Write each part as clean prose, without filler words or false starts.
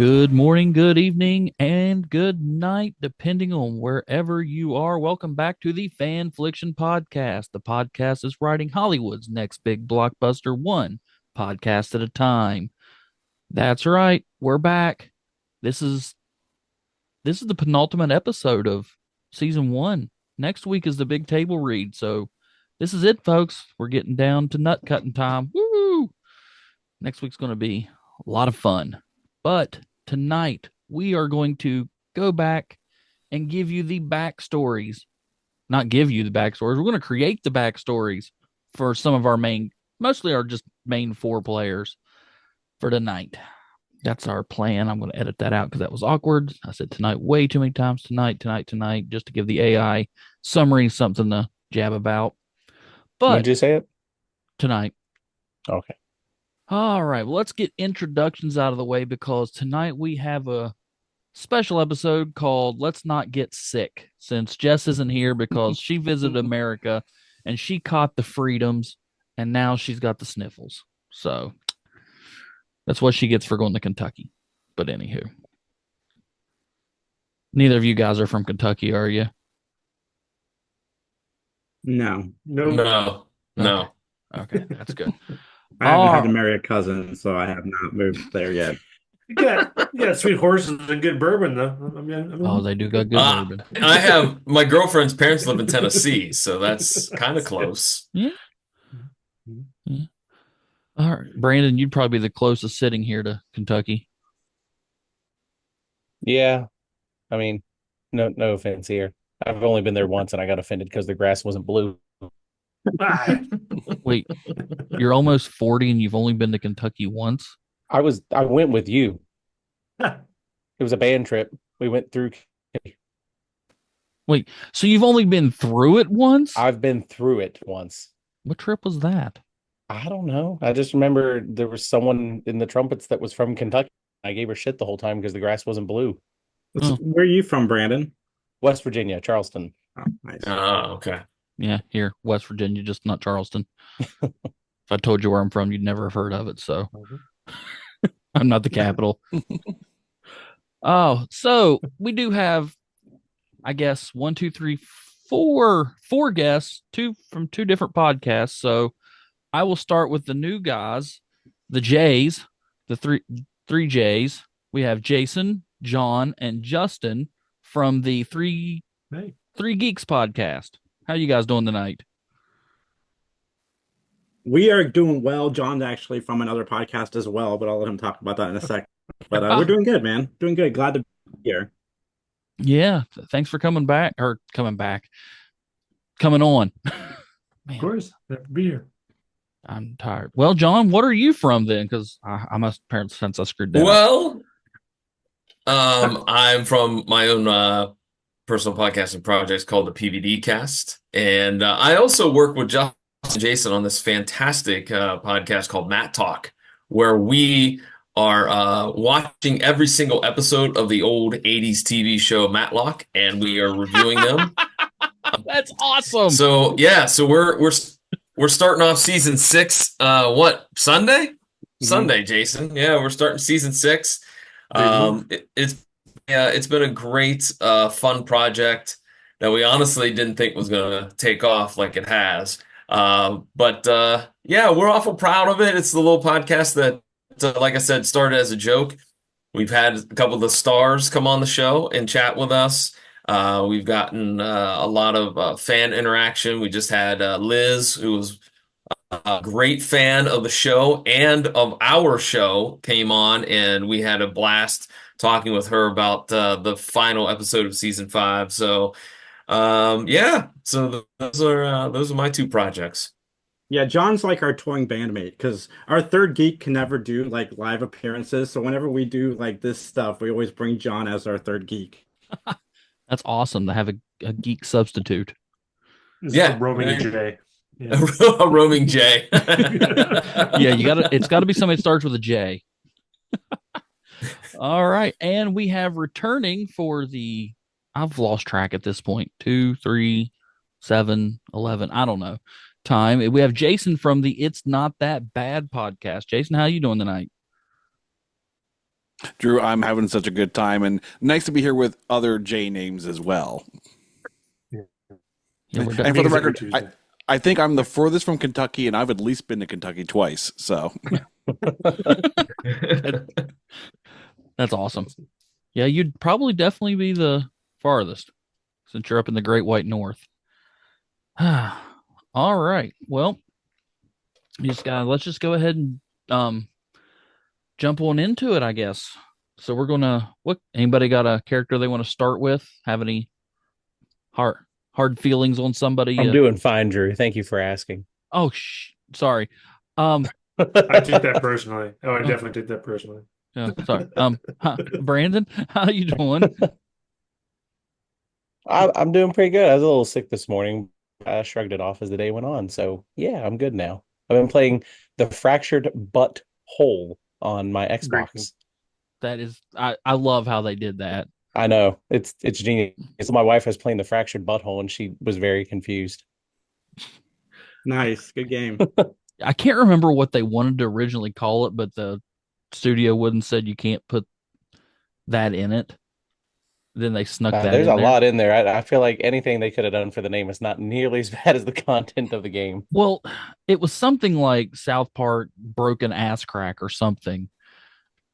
Good morning, good evening, and good night, depending on wherever you are. Welcome back to the Fan Fliction Podcast. The podcast is writing Hollywood's next big blockbuster, one podcast at a time. That's right, we're back. This is the penultimate episode of season one. Next week is the big table read, so this is it, folks. We're getting down to nut cutting time. Woo! Next week's going to be a lot of fun, but tonight we are going to go back and give you the backstories. Not give you the backstories. We're going to create the backstories for some of our mostly our just main four players for tonight. That's our plan. I'm going to edit that out because that was awkward. I said tonight way too many times. Tonight, just to give the AI summary something to jab about. When But did you say it? tonight. Okay. All right, well, let's get introductions out of the way because tonight we have a special episode called Let's Not Get Sick, since Jess isn't here because she visited America and she caught the freedoms and now she's got the sniffles. So that's what she gets for going to Kentucky. But anywho, neither of you guys are from Kentucky, are you? No, No, no. Okay, that's good. I haven't had Oh. to marry a cousin, so I have not moved there yet. You got sweet horses and good bourbon, though. Oh, they do got good bourbon. I have my girlfriend's parents live in Tennessee, so that's kind of close. Yeah. All right, Brandon, you'd probably be the closest sitting here to Kentucky. Yeah. I mean, no offense here. I've only been there once and I got offended because the grass wasn't blue. Wait, you're almost 40 and you've only been to Kentucky once? I went with you. It was a band trip. We went through. Wait, so you've only been through it once? I've been through it once. What trip was that? I don't know. I just remember there was someone in the trumpets that was from Kentucky. I gave her shit the whole time because the grass wasn't blue. Oh. Where are you from, Brandon? West Virginia, Charleston. Oh, nice. Oh, okay. Yeah, here, West Virginia, just not Charleston. If I told you where I'm from, you'd never have heard of it, so I'm not the capital. Oh, so we do have, I guess, one, two, three, four guests, two from two different podcasts. So I will start with the new guys, the J's, the three J's. We have Jason, John, and Justin from the Three Geeks Podcast. How you guys doing tonight? We are doing well. John's actually from another podcast as well, but I'll let him talk about that in a second. But we're doing good, man. Doing good. Glad to be here. Yeah, thanks for coming on. Of course, be here. I'm tired. Well, John, what are you from then? Because I must apparently since I screwed that up. Well, I'm from my own personal podcasting projects called the PVD Cast, and I also work with Justin and Jason on this fantastic podcast called Matt Talk, where we are watching every single episode of the old 80s TV show Matlock, and we are reviewing them. That's awesome. So yeah, so we're starting off season 6. What Sunday? Mm-hmm. Sunday, Jason. Yeah, we're starting season 6. It's been a great fun project that we honestly didn't think was going to take off like it has. But yeah, we're awful proud of it. It's the little podcast that, like I said, started as a joke. We've had a couple of the stars come on the show and chat with us. We've gotten a lot of fan interaction. We just had Liz, who was a great fan of the show and of our show, came on, and we had a blast talking with her about the final episode of season 5. So yeah, so those are my two projects. Yeah, John's like our touring bandmate because our third geek can never do like live appearances. So whenever we do like this stuff, we always bring John as our third geek. That's awesome to have a geek substitute. Yeah. A roaming J. Yeah. A roaming J. Yeah, it's gotta be somebody that starts with a J. All right. And we have returning for I've lost track at this point. 2, 3, 7, 11. I don't know. Time. We have Jason from the It's Not That Bad podcast. Jason, how you doing tonight? Drew, I'm having such a good time, and nice to be here with other J names as well. Yeah, And we're for the Means every record, Tuesday. I think I'm the furthest from Kentucky, and I've at least been to Kentucky twice. So That's awesome. Yeah, you'd probably definitely be the farthest since you're up in the Great White North. All right. Well, let's just go ahead and jump on into it, I guess. So we're gonna anybody got a character they want to start with? Have any hard feelings on somebody? I'm doing fine, Drew. Thank you for asking. Oh, sorry. I took that personally. Oh, I definitely took that personally. Yeah, sorry. Brandon, how you doing? I'm doing pretty good. I was a little sick this morning. I shrugged it off as the day went on. So yeah, I'm good now. I've been playing the Fractured But Whole on my Very cool. Xbox. That is, I love how they did that. I know it's genius. So my wife was playing the Fractured Butthole, and she was very confused. Nice, good game. I can't remember what they wanted to originally call it, but the studio wouldn't said you can't put that in it. Then they snuck that There's in a there. lot in there. I feel like anything they could have done for the name is not nearly as bad as the content of the game. Well, it was something like South Park Broken Ass Crack or something.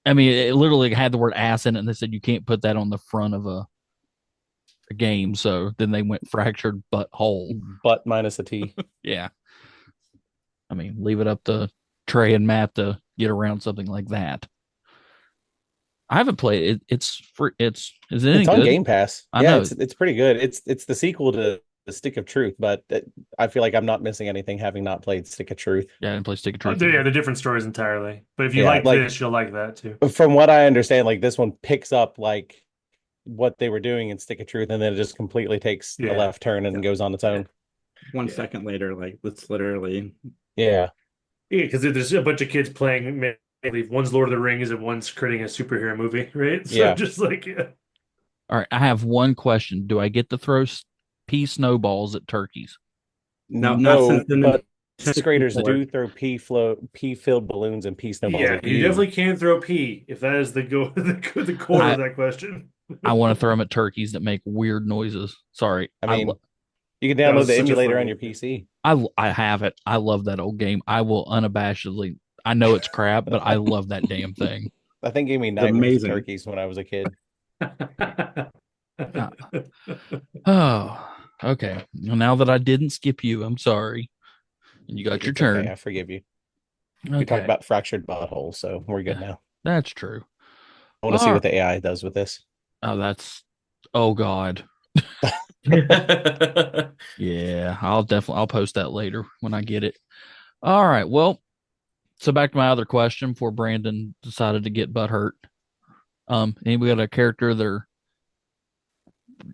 I mean, it literally had the word ass in it, and they said you can't put that on the front of a game. So then they went Fractured Butthole. But minus a T. Yeah. I mean, leave it up to Trey and Matt to get around something like that. I haven't played it. Is it any It's on good? Game Pass. I Yeah, know. it's pretty good. It's the sequel to The Stick of Truth, but I feel like I'm not missing anything having not played Stick of Truth. Yeah, I didn't play Stick of Truth. They're different stories entirely. But if you Yeah, like like- this, you'll like that too. From what I understand, like this one picks up like what they were doing in Stick of Truth, and then it just completely takes a Yeah. left turn and goes on its own. 1 Yeah. second later, like it's literally Yeah. Yeah, because there's a bunch of kids playing. Maybe one's Lord of the Rings and one's creating a superhero movie, right? So Yeah. just like yeah. All right, I have one question. Do I get to throw pea snowballs at turkeys? no, not since the but Nintendo sixth graders 64. do throw pea-filled balloons and pea snowballs Yeah, at you definitely can throw pee if that is the the core of that question. I want to throw them at turkeys that make weird noises. Sorry. I mean, lo- you can That download was the such a emulator fun on your game. PC. I have it. I love that old game. I will unabashedly. I know it's crap, but I love that damn thing. I think it gave me nightmares of amazing. turkeys when I was a kid. Oh, okay. Well, now that I didn't skip you, I'm sorry. And you got your It's okay, turn. I forgive you. We Okay, talked about fractured butthole, so we're good now. that's true. I want to see All what the AI does with this. Oh God. Yeah, I'll post that later when I get it. All right. Well, so back to my other question before Brandon decided to get butt hurt. Anybody got a character they're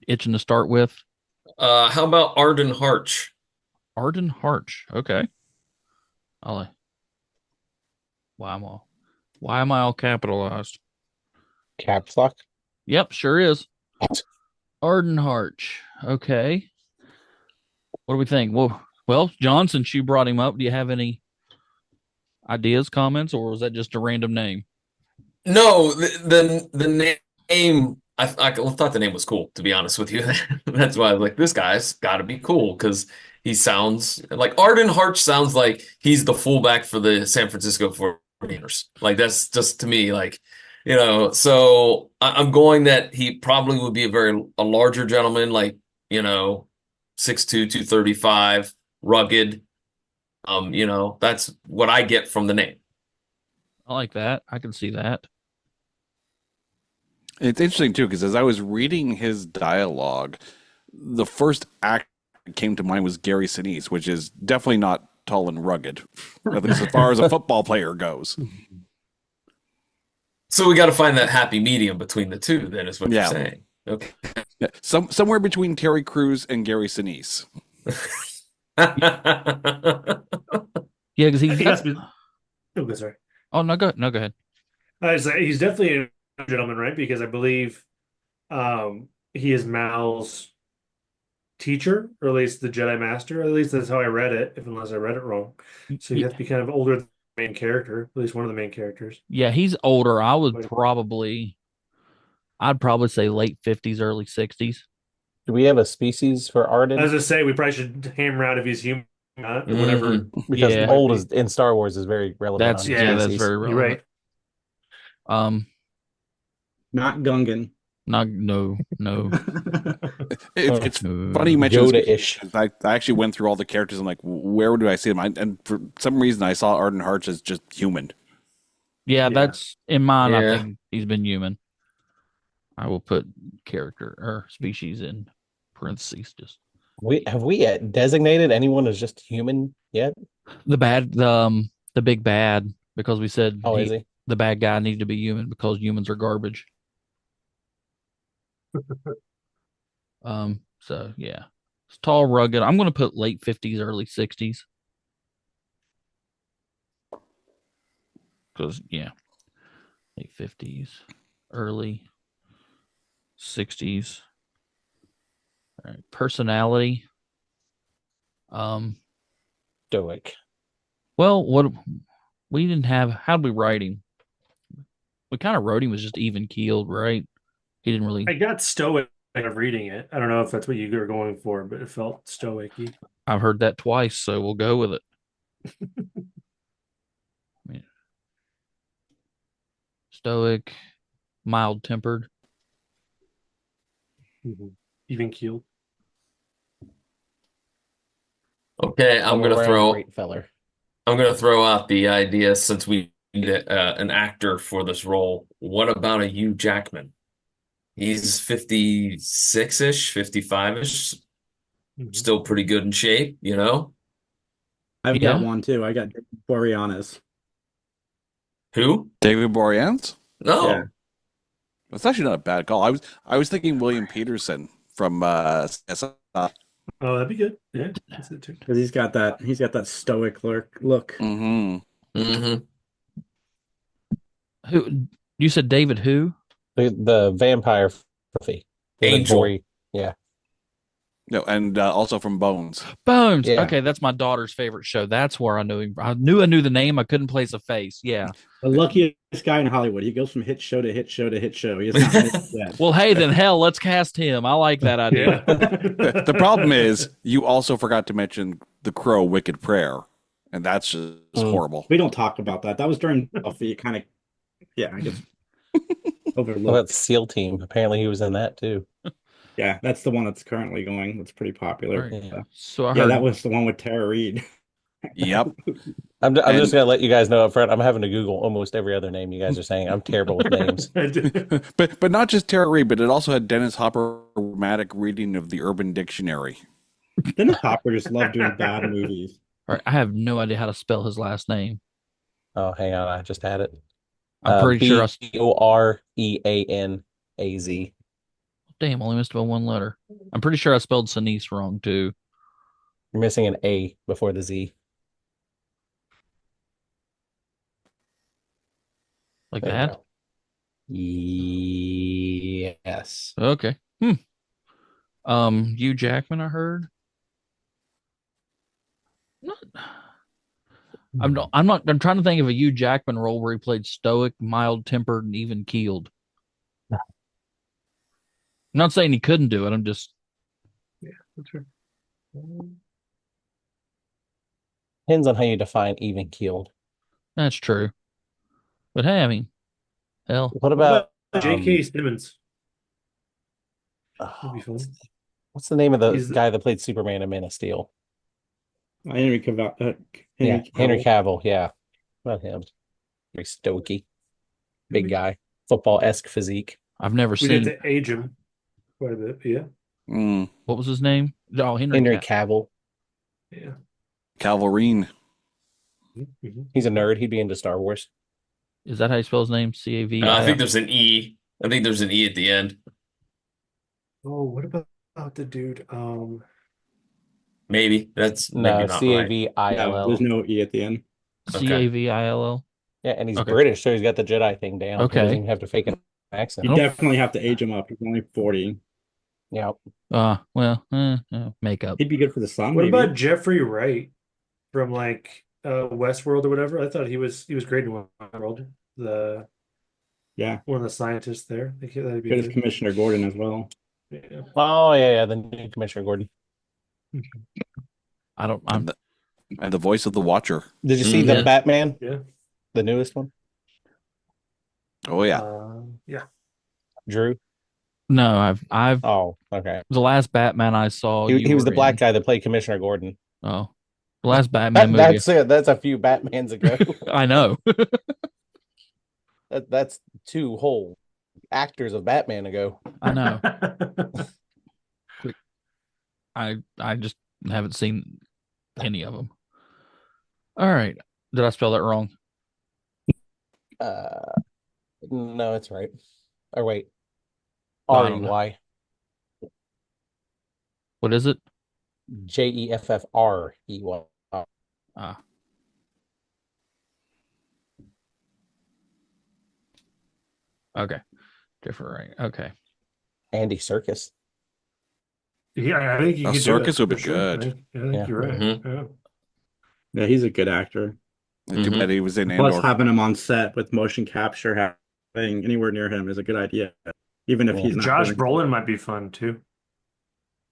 itching to start with? How about Arden Harch? Arden Harch. Okay. Why am I all capitalized? Caps lock? Yep, sure is. Arden Harch. Okay. What do we think? Well, John, since you brought him up, do you have any ideas, comments, or was that just a random name? No, the name. I thought the name was cool, to be honest with you. That's why I was like, this guy's got to be cool because he sounds like Arden Harch sounds like he's the fullback for the San Francisco 49ers. Like that's just to me, like, so I'm going that he probably would be a larger gentleman, like, 6'2", 235, rugged. That's what I get from the name. I like that. I can see that. it's interesting too, because as I was reading his dialogue, the first act that came to mind was Gary Sinise, which is definitely not tall and rugged, at least as far as a football player goes. So we got to find that happy medium between the two, then, is what Yeah. you're saying. Okay. Yeah, somewhere between Terry Crews and Gary Sinise. Yeah, because I think that's been- Oh, sorry. Oh no, go ahead. He's definitely a gentleman, right? Because I believe he is Mal's teacher, or at least the Jedi Master. At least that's how I read it, unless I read it wrong. So you have to be kind of older main character, at least one of the main characters. Yeah, he's older. Wait. I'd probably say late 50s, early 60s. Do we have a species for Arden? As I say, we probably should hammer out if he's human or not, or whatever. Because Yeah. old is in Star Wars is very relevant. That's on that's species. very You're relevant. right. Not Gungan. No. It's No. funny you mention Yoda-ish. I actually went through all the characters. I'm like, where do I see them? And for some reason, I saw Arden Harch as just human. Yeah, Yeah. that's in mine. Yeah. I think he's been human. I will put character or species in parentheses. Just Have we designated anyone as just human yet? the big bad, because we said Oh, is he? the bad guy needed to be human because humans are garbage. So yeah, it's tall, rugged. I'm going to put late 50s, early 60s. Because yeah, late 50s, early 60s. All right, personality. Stoic. Well, what we didn't have. How did we write him? We kind of wrote him as just even keeled, right? He didn't really. I got stoic of reading it. I don't know if that's what you were going for, but it felt stoic-y. I've heard that twice, so we'll go with it. Yeah. Stoic, mild tempered. Even keeled. Okay, I'm gonna All-around throw great feller. out the idea since we need an actor for this role. What about a Hugh Jackman? He's 56-ish, 55-ish, still pretty good in shape, you know? I've Yeah. got one too. I got Boreanaz. Who? David Boreanaz? No. Yeah. That's actually not a bad call. I was thinking William Peterson from CSI. Oh, that'd be good. Yeah, that's it too. Because he's got that stoic look. Mm-hmm. Mm-hmm. Who you said? David who? The vampire fluffy. Angel. Yeah. No, and also from Bones. Bones. Yeah. Okay, that's my daughter's favorite show. That's where I knew him. I knew the name. I couldn't place a face. Yeah. The luckiest guy in Hollywood. He goes from hit show to hit show to hit show. He is not missed yet. Well, hey, then hell, let's cast him. I like that idea. Yeah. The problem is you also forgot to mention The Crow Wicked Prayer, and that's just horrible. We don't talk about that. That was during Buffy. It kind of, I guess What overlooked. about SEAL Team? Apparently he was in that too. Yeah, that's the one that's currently going. That's pretty popular. Right. Yeah. So I Yeah, heard that was the one with Tara Reid. Yep. I'm And- just gonna let you guys know up front. I'm having to Google almost every other name you guys are saying. I'm terrible with names. But not just Tara Reid, but it also had Dennis Hopper dramatic reading of the Urban Dictionary. Dennis Hopper just loved doing bad movies. all right, I have no idea how to spell his last name. Oh, hang on, I just had it. I'm pretty sure Boreanaz. Damn, only missed by one letter. I'm pretty sure I spelled Sinise wrong too. You're missing an A before the Z. Like There you that. go. Yes. Okay. Hugh Jackman, I heard. I'm trying to think of a Hugh Jackman role where he played stoic, mild tempered, and even keeled. I'm not saying he couldn't do it. I'm just That's fair. Depends on how you define even keeled. that's true. But hey, I mean, hell, What about J.K. Simmons. That'd oh, be fun. what's the name of the He's- guy that played Superman in Man of Steel? Henry Cavill. Henry Cavill. Yeah, what about him? Very stoicy, big guy, football-esque physique. I've never We did seen. to age him quite a bit. Yeah. Mm, What was his name? Oh, Henry Cavill. Yeah. Calvarine. Mhm. He's a nerd. He'd be into Star Wars. Is that how you spell his name? CAV. I think there's an E. I think there's an E at the end. Oh, what about the dude? Maybe. That's No, maybe not right. CAVILL. There's no E at the end. CAVILL. Yeah, and he's Okay. British, so he's got the Jedi thing down. He Okay. doesn't even have to fake an accent. You definitely have to age him up. He's only 40. Yeah. Well, makeup. He'd be good for the sun. What maybe. about Jeffrey Wright from like Westworld or whatever. I thought he was great in Westworld. The Yeah. One of the scientists there. I think that'd be Good as good. Commissioner Gordon as well. Yeah. Oh yeah, the new Commissioner Gordon. I don't. And the voice of the Watcher. Did you see the Yeah. Batman, Yeah. the newest one? Oh yeah. Yeah. Drew? No, I've Oh, okay. the last Batman I saw. He was were the black in. guy that played Commissioner Gordon. Oh, the last Batman movie. That's it. That's a few Batmans ago. I know. That's two whole actors of Batman ago. I know. I just haven't seen any of them. All right. Did I spell that wrong? No, it's right. Or wait, No, I don't know. REY. What is it? JEFFREY. Ah. Okay. Different. Right. Okay. Andy Serkis. Yeah, I think you A could do circus it, would be for sure. good. I think Yeah. you're right. Mhm. Yeah. Yeah, he's a good actor. Too bad he was in Plus, Andor. having him on set with motion capture, having anywhere near him is a good idea, even if Yeah. he's not Josh doing- Brolin might be fun too.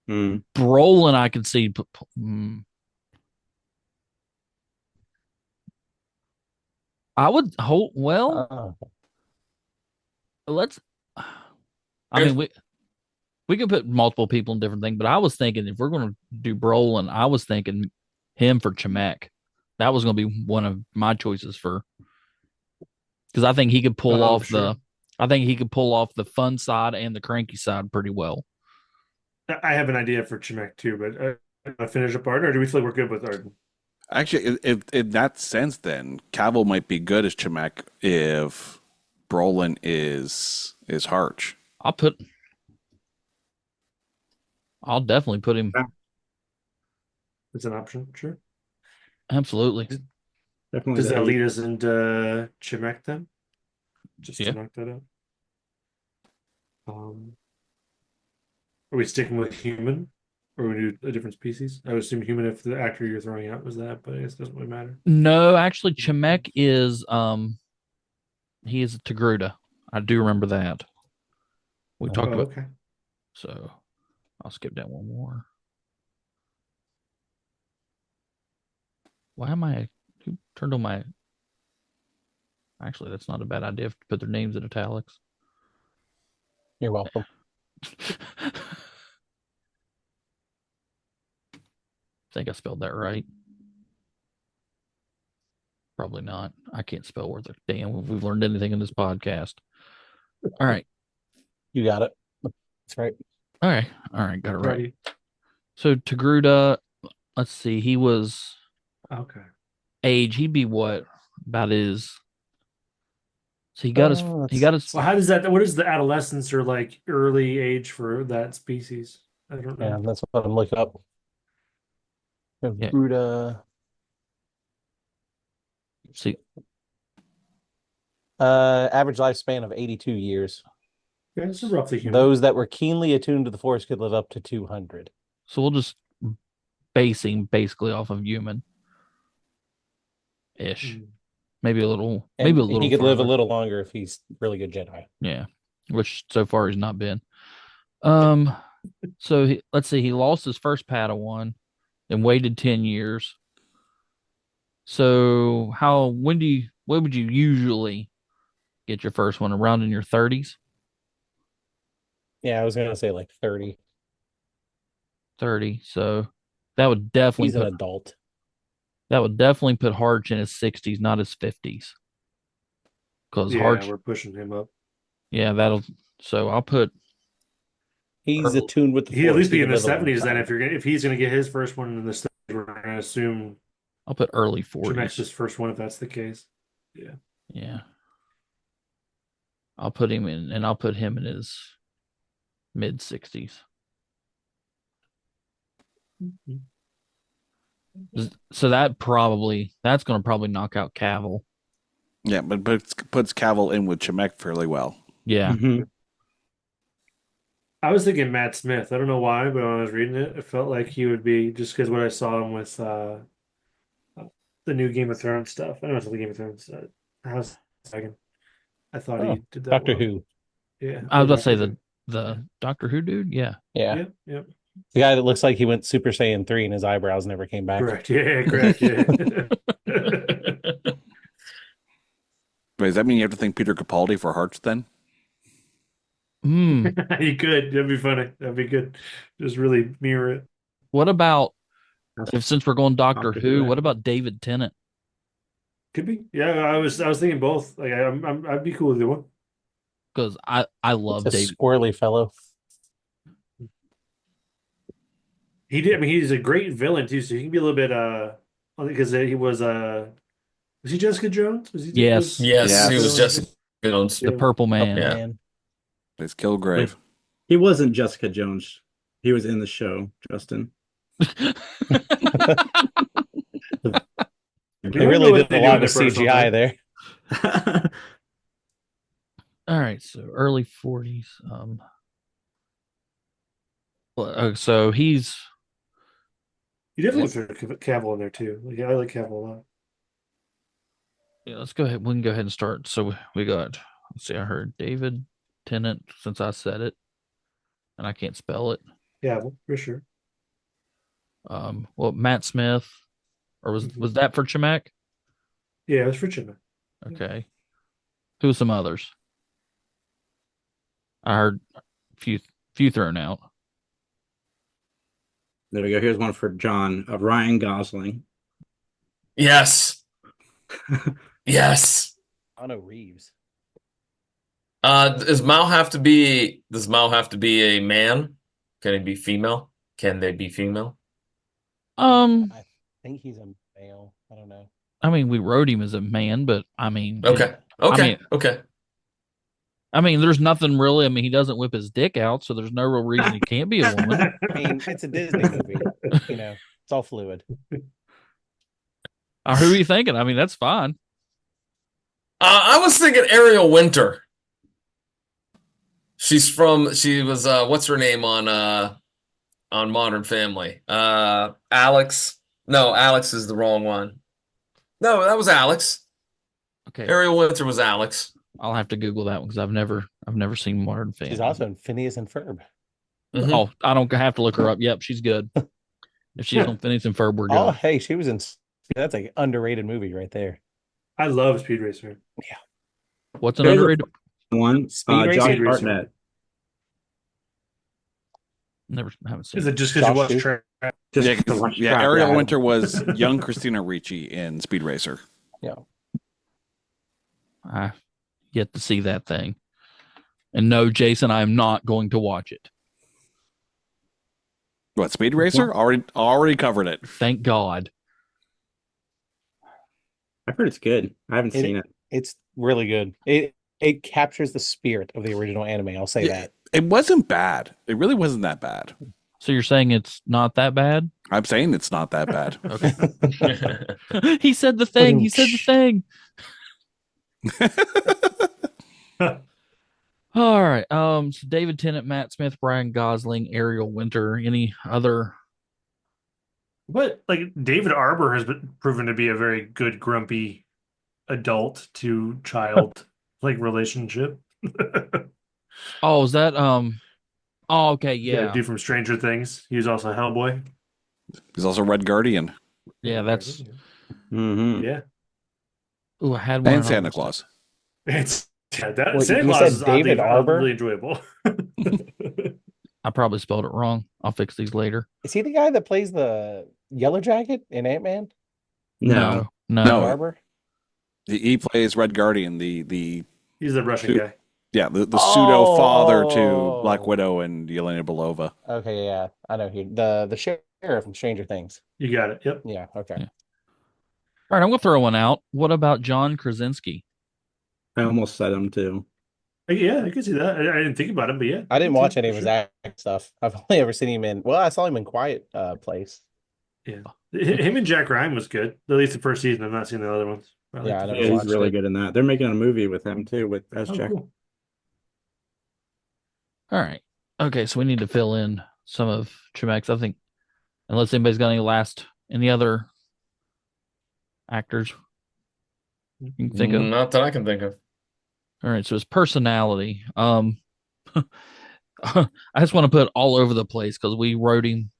Mm. Brolin, I could see. I would hope. Well, let's. I mean, we could put multiple people in different things, but I was thinking if we're going to do Brolin, I was thinking him for Chemek. That was going to be one of my choices for, because I think he could pull off Sure. I think he could pull off the fun side and the cranky side pretty well. I have an idea for Chemek too, but I finish up Arden, or do we feel like we're good with Arden? Actually, in that sense, then Cavill might be good as Chemek if Brolin is Harch. I'll definitely put him. It's an option, sure. Absolutely. Definitely. Does the that eight. lead us into Chemek then? Just Yeah. to knock that out. Are we sticking with human, or we do a different species? I would assume human if the actor you're throwing out was that, but I guess it doesn't really matter. No, actually, Chemek is he is a Togruta. I do remember that. We talked about. Okay. So I'll skip down one more. Why am I? Who turned on my? Actually, that's not a bad idea to put their names in italics. You're welcome. Think I spelled that right. Probably not. I can't spell worth a damn if we've learned anything in this podcast. All right. You got it. That's right. All right. All right. Got it right. Ready. So Togruta, let's see. He was Okay. age. He'd be what? About his. So he got his. Oh, He got his. So how does that? What is the adolescence or like early age for that species? I don't know. Yeah, that's what I'm looking up. Yeah. Gruda. See, Average lifespan of 82 years. Yeah, it's roughly human. Those that were keenly attuned to the force could live up to 200. so we'll just basing basically off of human ish. Mm. Maybe a little. And maybe a little. he could live a further. little longer if he's really good Jedi. Yeah, which so far he's not been. So let's see. He lost his first Padawan, and waited 10 years. So when would you usually get your first one? Around in your 30s? Yeah, I was gonna say like 30. 30. So that would definitely He's an adult. put Harch in his 60s, not his 50s. Because Yeah, Harch, we're pushing him up. yeah, so I'll put He's attuned with the He'd at force. least be He in could the live a long 70s then. time. If he's gonna get his first one in the 70s, we're gonna assume I'll put early Chemek's 40s. his first one if that's the case. Yeah. I'll put him in his mid 60s. So that's going to probably knock out Cavill. Yeah, but puts Cavill in with Chemek fairly well. Yeah. Mhm. I was thinking Matt Smith. I don't know why, but when I was reading it, it felt like he would be just because what I saw him with the new Game of Thrones stuff. I know it's the Game of Thrones. How's second? I thought Oh, he did that Doctor well. Who. Yeah, I was about to say Doctor the Doctor Who dude. Yeah. Yeah. Who. Yeah, The guy that looks like he went Super Saiyan 3 and his eyebrows never came back. correct. Yeah, correct. Yeah. Wait, does that mean you have to thank Peter Capaldi for Hearts then? Hmm. You could. That'd be funny. That'd be good. Just really mirror it. What about since we're going Doctor Doctor Who? Who, What about David Tennant? Could be. Yeah, I was thinking both. Like I'd be cool with the one. Because I love It's a David. squirrely fellow. He did. I mean, he's a great villain too. So he can be a little bit. Because he was he Jessica Jones? Was he? Yes. Yes, he Yes. was Jessica Jones. The Yeah. Purple Man. Yeah. Man. It's Kilgrave. He wasn't Jessica Jones. He was in the show, Justin. They don't really know what did they a do lot in of their personal CGI life. there. All right, so early 40s. So he's You definitely throw Cavill in there too. Like, I like Cavill a lot. yeah, let's go ahead. We can go ahead and start. So we got, let's see, I heard David Tennant since I said it, and I can't spell it. Yeah, well, for sure. Well, Matt Smith, or was Mhm. that for Chimek? Yeah, it was for Chima. Okay. Who are some others? I heard few thrown out. There we go. Here's one for John. Ryan Gosling. Yes. Yes. Keanu Reeves. Does Mao have to be a man? Can he be female? Can they be female? I think he's a male. I don't know. I mean, we wrote him as a man, but I mean, Okay. Okay. Okay. I mean, there's nothing really. I mean, he doesn't whip his dick out, so there's no real reason he can't be a woman. I mean, it's a Disney movie. You know, it's all fluid. Who are you thinking? I mean, that's fine. I was thinking Ariel Winter. She was what's her name on Modern Family? Alex. No, Alex is the wrong one. No, that was Alex. Okay, Ariel Winter was Alex. I'll have to Google that one because I've never seen Modern Family. She's also in Phineas and Ferb. Mhm. Oh, I don't have to look her up. Yep, she's good. If she's on Phineas and Ferb, we're good. Oh, hey, she was in. That's an underrated movie right there. I love Speed Racer. What's an There's a- underrated? One. Speed Josh Racer. Hartnett. Never haven't seen. Is It. it just because you Josh watch Duke? track? Just Yeah, to 'cause- watch yeah, track, Ariel yeah. Winter was young Christina Ricci in Speed Racer. Yeah. I yet to see that thing. And no, Jason, I am not going to watch it. What, Speed Racer? Already covered it. Thank God. I've heard it's good. I haven't seen it. It's really good. It captures the spirit of the original anime. I'll say Yeah. that. It wasn't bad. It really wasn't that bad. So you're saying it's not that bad? I'm saying it's not that bad. Okay. He said the thing. He said the thing. All right. So David Tennant, Matt Smith, Brian Gosling, Ariel Winter. Any other? But like David Arbor has been proven to be a very good grumpy adult to child like relationship. Oh, is that Oh, okay. Yeah. Dude from Stranger Things. He was also Hellboy. He's also Red Guardian Yeah. That's. Mm-hmm. Yeah. Oh, I had one. and Santa Claus. It's that Wait, Santa you Claus said is oddly, David Arbor? really enjoyable. I probably spelled it wrong. I'll fix these later. Is he the guy that plays the Yellow Jacket in Ant-Man? No. No. No. Barber? He plays Red Guardian, the He's the Russian Dude. guy. the pseudo father to Oh. Black Widow and Yelena Belova. Okay, yeah, I know he. The sheriff from Stranger Things. You got it. Yep. Yeah, okay. Yeah. All right, I'm gonna throw one out. What about John Krasinski? I almost said him too. Yeah, I can see that. I didn't think about him, but yeah. I didn't watch any of For his sure. act stuff. I've only ever seen him in. Well, I saw him in Quiet Place. Yeah. Him and Jack Ryan was good. At least the first season. I've not seen the other ones. I Yeah, I liked never it. Yeah, he's watched really it. good in that. They're making a movie with him too, as Oh, Jack. cool. All right. Okay, so we need to fill in some of Chimek's. I think, unless anybody's got any other actors you can think of? Not that I can think of. All right, so his personality. I just want to put all over the place because we wrote him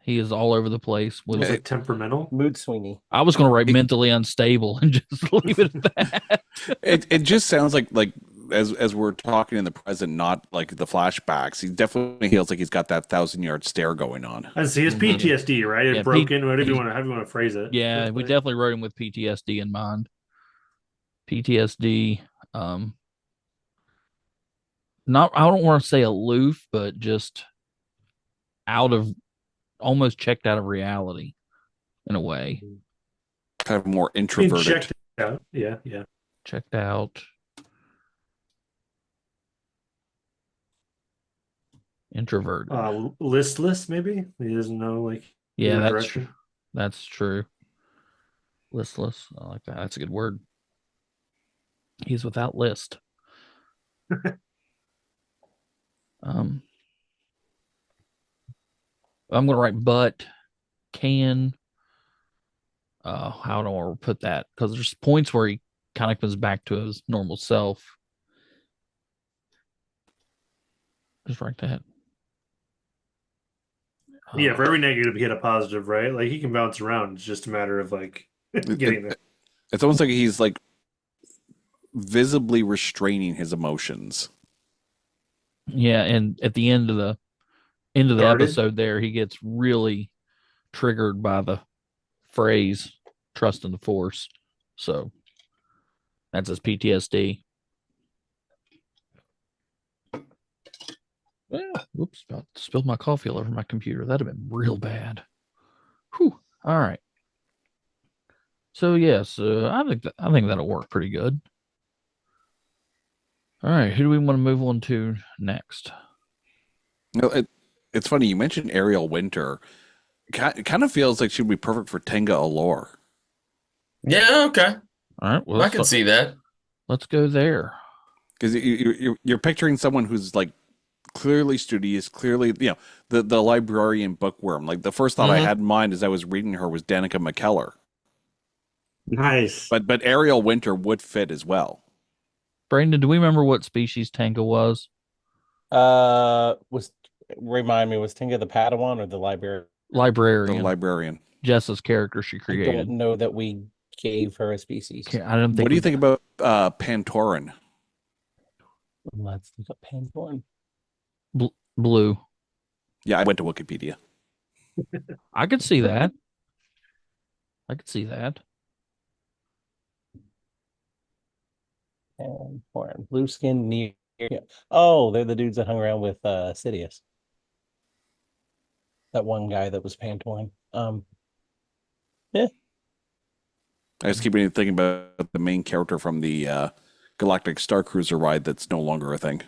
he is all over the place. With Was it temperamental? Mood Sweeney. I was going to write mentally unstable and just leave it at that. It just sounds like as we're talking in the present, not like the flashbacks. He definitely feels like he's got that 1,000-yard stare going on. I see. It's PTSD, right? It Yeah, broken. However you want to phrase it. Yeah, we definitely wrote him with PTSD in mind. PTSD. Not. I don't want to say aloof, but just almost checked out of reality in a way. Kind of more Being introverted. checked out. Yeah. Checked out. Introverted. Listless, maybe? He doesn't know, like, Yeah, either that's direction. true. That's true. Listless. I like that. That's a good word. He's without list. I'm gonna write but can. How do I put that? Because there's points where he kind of comes back to his normal self. Just write that. Yeah, for every negative, he had a positive, right? Like, he can bounce around. It's just a matter of, like, getting there. It's almost like he's like visibly restraining his emotions. Yeah, and at the end of the Guarded? episode there, he gets really triggered by the phrase trust in the force. So that's his PTSD. Whoops, about spilled my coffee all over my computer. That'd have been real bad. Whew. All right. So yes, I think that'll work pretty good. All right, who do we want to move on to next? It's funny you mentioned Ariel Winter. It kind of feels like she'd be perfect for Tenga Allure. Yeah, okay. All right, well, I can see that. Let's go there. Because you're picturing someone who's like clearly studious, clearly, the librarian bookworm. Like the first thought I had in mind as I was reading her was Danica McKellar. Nice. But Ariel Winter would fit as well. Brandon, do we remember what species Tenga was? Remind me, was Tinga the Padawan or the librarian? Librarian. The librarian. Jess's character she I created. don't know that we gave her a species. I don't think. What do you think about Pantoran? Let's look up Pantoran. Blue. Yeah, I went to Wikipedia. I could see that. Pantoran. Blue skin near. Oh, they're the dudes that hung around with Sidious. That one guy that was Pantoran. Yeah. I just keep thinking about the main character from the Galactic Star Cruiser ride that's no longer a thing.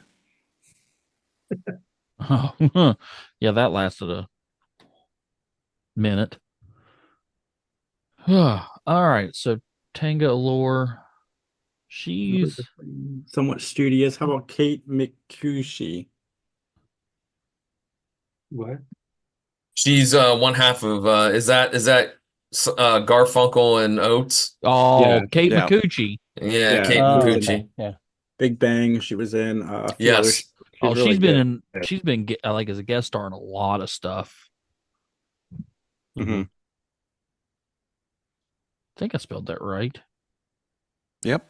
Oh, yeah, that lasted a minute. All right, so Tenga Allure, she's somewhat studious. How about Kate McCushie? What? She's one half of is that Garfunkel and Oates? Yeah. Kate Yeah. McCucci. Yeah, Kate Oh, Micucci. yeah. Big Bang. She was in. A few Yes. others. Oh, really she's been good. in. She's been like as a guest star in a lot of stuff. Mhm. I think I spelled that right. Yep.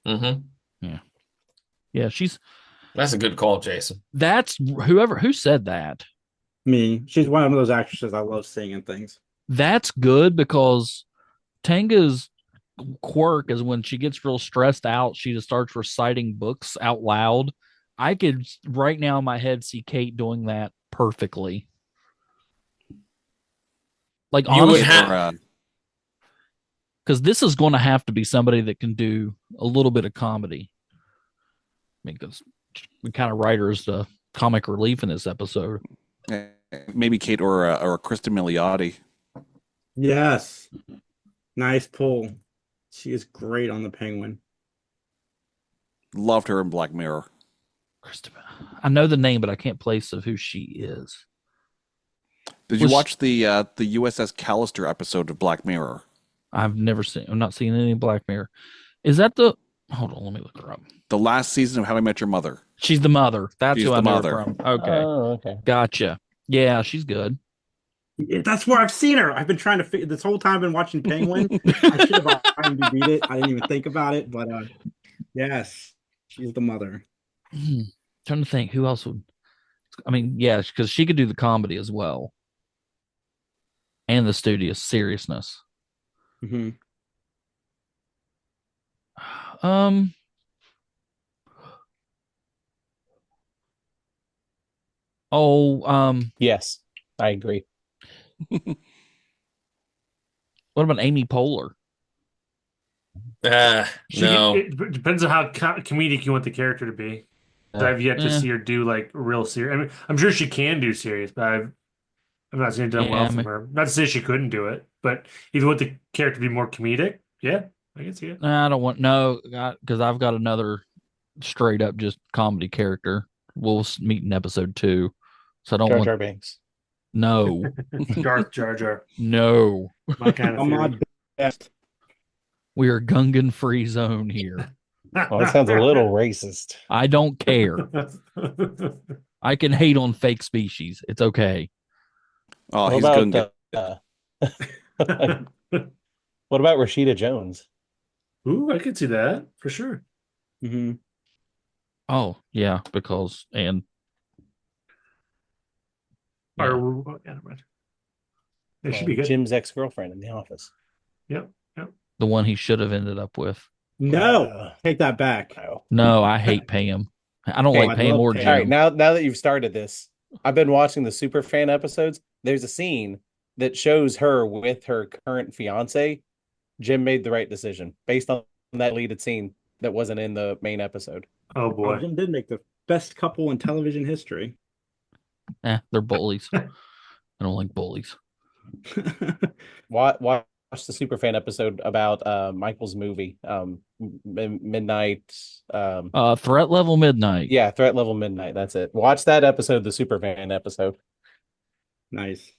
Mm-hmm. Yeah, That's a good call, Jason. that's who said that. Me. She's one of those actresses I love seeing in things. That's good because Tanga's quirk is when she gets real stressed out, she just starts reciting books out loud. I could right now in my head see Kate doing that perfectly. Like You would honestly, have because this is going to have to be somebody that can do a little bit of comedy. I mean, because we kind of write her as the comic relief in this episode. Maybe Kate or Kristen Milioti. Yes. Nice pull. She is great on the Penguin. Loved her in Black Mirror. Christopher, I know the name, but I can't place of who she is. Did you watch the USS Callister episode of Black Mirror? I've never seen. I'm not seeing any Black Mirror. Is that the? Hold on, let me look her up. The last season of How I Met Your Mother. She's the mother. That's She's who I the know her mother. from. Okay, Oh, okay. gotcha. Yeah, she's good. That's where I've seen her. I've been trying to figure this whole time. I've been watching Penguin. I should have IMDb'd it. I didn't even think about it, but yes, she's the mother. Trying to think who else would. I mean, yeah, because she could do the comedy as well, and the studious seriousness. Mm-hmm. Yes, I agree. What about Amy Poehler? No. It depends on how comedic you want the character to be. I've yet to see her do like real serious. I mean, I'm sure she can do serious, but I've not seen it done well from her. Not to say she couldn't do it, but if you want the character to be more comedic, yeah, I can see it. I don't want because I've got another straight up just comedy character. We'll meet in episode 2, so I don't Jar want Jar Binks. no, Darth Jar Jar, no. my kind of I'm theory. not best. We are Gungan free zone here. Well, that sounds a little racist. I don't care. I can hate on fake species. It's okay. Oh, What he's about going to what about Rashida Jones? Ooh, I could see that for sure. Mm-hmm. Oh yeah, because and yeah. Or yeah, never mind. It should be good. Jim's ex-girlfriend in The Office. Yep. The one he should have ended up with. No, take that back. No. No, I hate Pam. I don't Hey, like I Pam love or Pam. Jim. All right, now that you've started this, I've been watching the Superfan episodes. There's a scene that shows her with her current fiance. Jim made the right decision based on that deleted scene that wasn't in the main episode. Oh boy. Jim did make the best couple in television history. They're bullies. I don't like bullies. Watch the Superfan episode about Michael's movie, Midnight. Threat Level Midnight. Yeah, Threat Level Midnight. That's it. Watch that episode, the Superfan episode. Nice.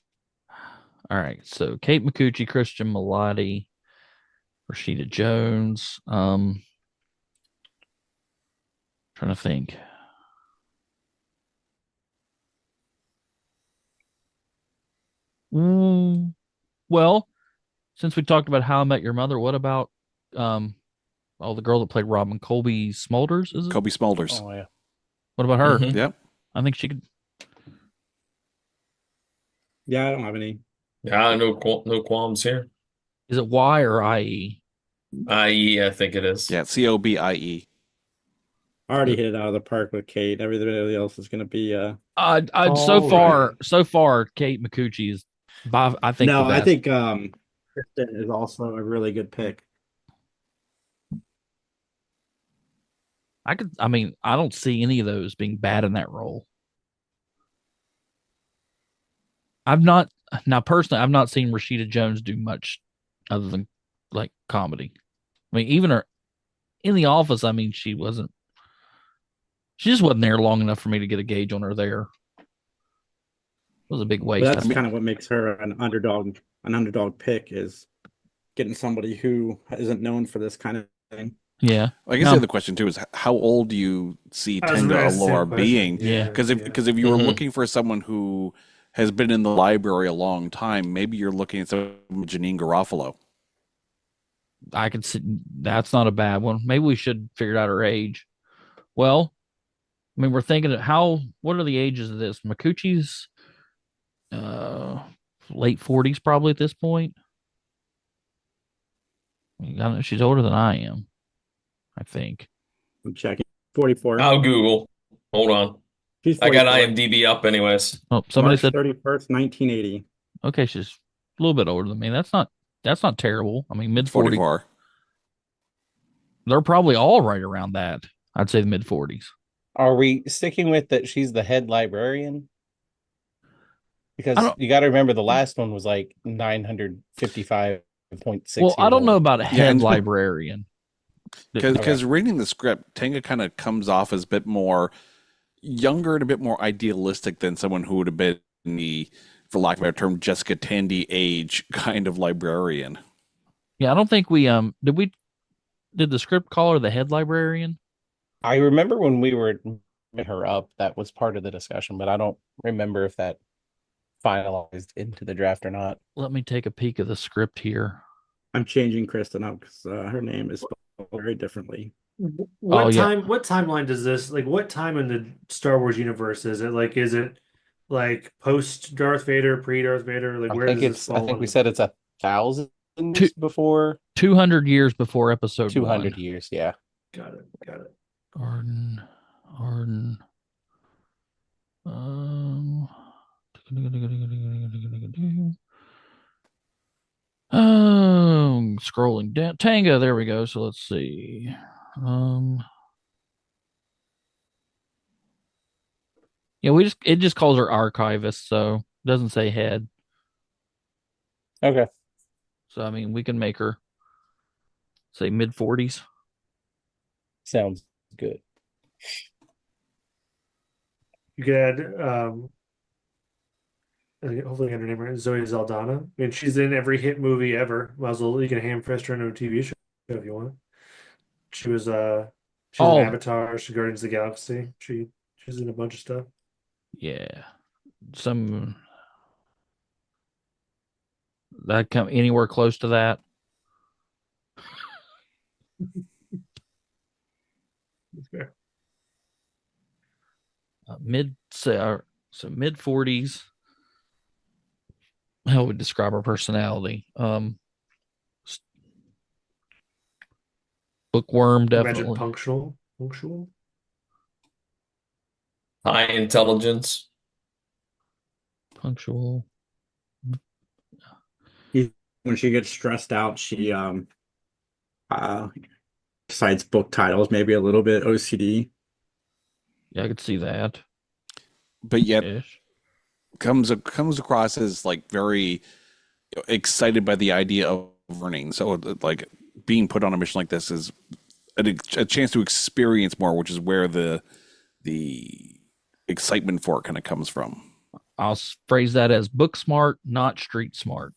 All right. So Kate McCucci, Christian Milotti, Rashida Jones. Trying to think. Well, since we talked about How I Met Your Mother, what about the girl that played Robin, Colby Smulders? Is it? Kobe Smulders. Oh yeah. What about her? Mhm. Yep. I think she could. Yeah, I don't have any. Yeah, no qualms here. Is it Y or IE? I think it is. Yeah, COBIE. I already hit it out of the park with Kate. Everybody else is going to be. So Right. far, Kate McCucci is. I think. No, the I best. think Kristen is also a really good pick. I mean, I don't see any of those being bad in that role. Personally, I've not seen Rashida Jones do much other than like comedy. I mean, even her in The Office, I mean, she just wasn't there long enough for me to get a gauge on her there. It was a big waste. But that's kind of what makes her an underdog pick, is getting somebody who isn't known for this kind of thing. Yeah. I guess No. the other question too is how old do you see I was Tenda gonna ask the same Alor question. being? Yeah. Because if you were Mhm. looking for someone who has been in the library a long time, maybe you're looking at someone like Janine Garofalo. I could see that's not a bad one. Maybe we should figure out her age. Well, I mean, we're thinking of what are the ages of this? McCucci's late 40s probably at this point. I mean, she's older than I am, I think. I'm checking. 44. I'll Google. Hold on. She's I got 44. IMDb up anyways. Oh, somebody March said 31st, 1980. okay, she's a little bit older than me. That's not terrible. I mean, mid 40s. 44. They're probably all right around that. I'd say the mid 40s. Are we sticking with that she's the head librarian? I Because don't- you got to remember the last one was like 955.6. Well, I don't know about a Yeah, head and- librarian. Because reading the script, Tenga kind of comes off as a bit more younger and a bit more idealistic than someone who would have been the, for lack of a better term, Jessica Tandy age kind of librarian. Yeah, I don't think we did the script call her the head librarian? I remember when we were met her up, that was part of the discussion, but I don't remember if that finalized into the draft or not. Let me take a peek of the script here. I'm changing Kristen up because her name is spelled very differently. What Oh, yeah. time? What timeline does this like? What time in the Star Wars universe is it? Like, is it like post Darth Vader, pre Darth Vader? Like, where does this fall? I think we said it's 1,000 Two- before 200 years before episode 200 1. years. Yeah. Got it. Arden. Scrolling down. Tanga, there we go. So let's see. Yeah, it just calls her archivist, so it doesn't say head. Okay. So I mean, we can make her say mid-40s. Sounds good. You could add, hopefully I get her name right, Zoe Saldana. I mean, she's in every hit movie ever. Might as well, you can hamfist her into a TV show if you want. She was she's in Avatar, she's Guardians of the Galaxy. She's in a bunch of stuff. Yeah. Some that come anywhere close to that. That's fair. Mid 40s. How would describe her personality? Bookworm, definitely. Imagine punctual. High intelligence. Punctual. When she gets stressed out, she besides book titles, maybe a little bit OCD. Yeah, I could see that. But yet Ish. comes across as like very excited by the idea of learning. So like being put on a mission like this is a chance to experience more, which is where the excitement for it kind of comes from. I'll phrase that as book smart, not street smart.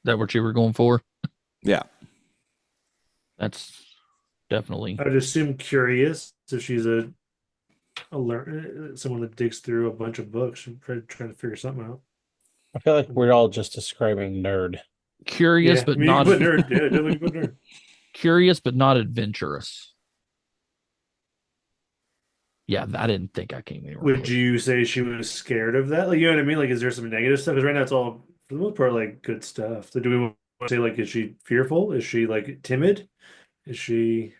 Is that what you were going for? Yeah. That's definitely. I would assume curious. So she's someone that digs through a bunch of books and trying to figure something out. I feel like we're all just describing nerd. Curious, Yeah, but I mean, not you can put nerd. Yeah, definitely put nerd. curious, but not adventurous. Yeah, I didn't think I came anywhere. Would you say she was scared of that? Like, you know what I mean? Like, is there some negative stuff? Because right now it's all, for the most part, like good stuff. So do we want to say, like, is she fearful? Is she like timid? Is she?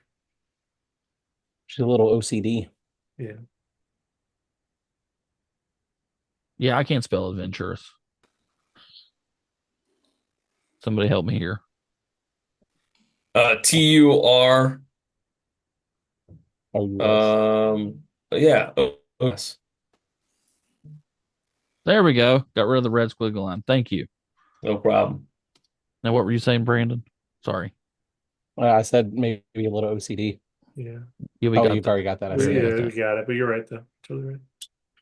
She's a little OCD. Yeah. Yeah, I can't spell adventurous. Somebody help me here. TUR. Yeah. OS. There we go. Got rid of the red squiggle line. Thank you. No problem. Now, what were you saying, Brandon? Sorry. I said maybe a little OCD. Yeah. Yeah, You've already got that. I see Yeah, it. we got it. But you're right, though. Totally right.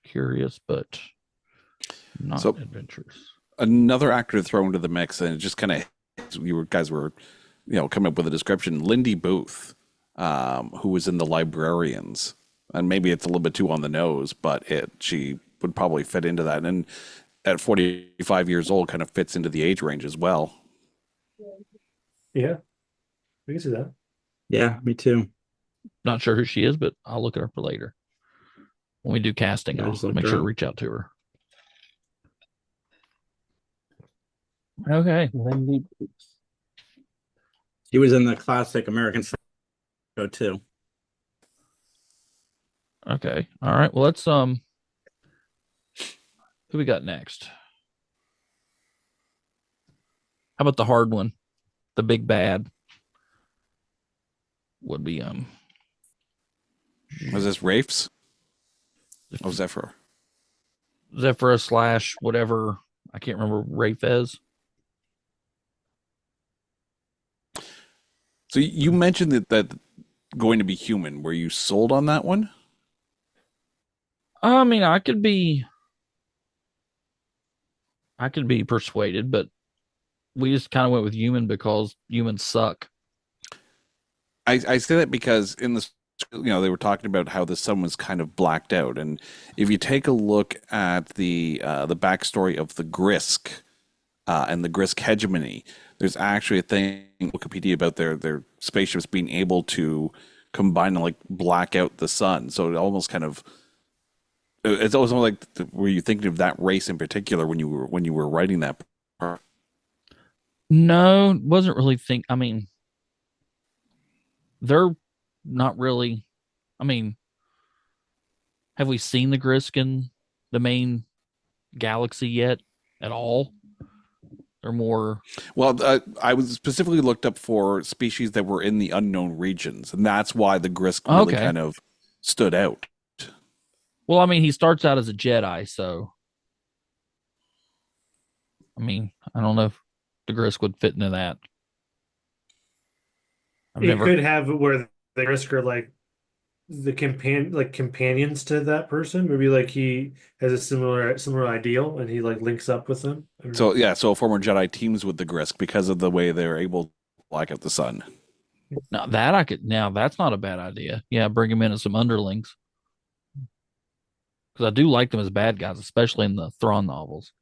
Curious, but not adventurous. Another actor to throw into the mix, and it just kind of you guys were, coming up with a description. Lindy Booth, who was in The Librarians, and maybe it's a little bit too on the nose, but she would probably fit into that, and at 45 years old, kind of fits into the age range as well. Yeah, we can see that. Yeah, me too. Not sure who she is, but I'll look at her for later. When we do casting, Yeah, I'll just look make her sure to up. reach out to her. Okay. Lindy Booth. She was in the classic American Psycho too. Okay. All right. Well, let's who we got next? How about the hard one? The big bad would be Was this Rafe's? Oh, Zephyr. Zephyr / whatever. I can't remember Rafe is. So you mentioned that going to be human. Were you sold on that one? I mean, I could be persuaded, but we just kind of went with human because humans suck. I say that because in this, they were talking about how the sun was kind of blacked out, and if you take a look at the backstory of the Grisk and the Grisk hegemony, there's actually a thing in Wikipedia about their spaceships being able to combine and like black out the sun. So it almost kind of it's almost like were you thinking of that race in particular when you were writing that part? No, wasn't really I mean, they're not really. I mean, have we seen the Grisk in the main galaxy yet at all? They're more. Well, I was specifically looked up for species that were in the unknown regions, and that's why the Grisk really kind of stood out. Well, I mean, he starts out as a Jedi, so I mean, I don't know if the Grisk would fit into that. Could have where the Grisk are like the companions to that person. Maybe like he has a similar ideal, and he like links up with them. So yeah, so a former Jedi teams with the Grisk because of the way they're able to black out the sun. Now that I could. Now that's not a bad idea. Yeah, bring him in as some underlings because I do like them as bad guys, especially in the Thrawn novels.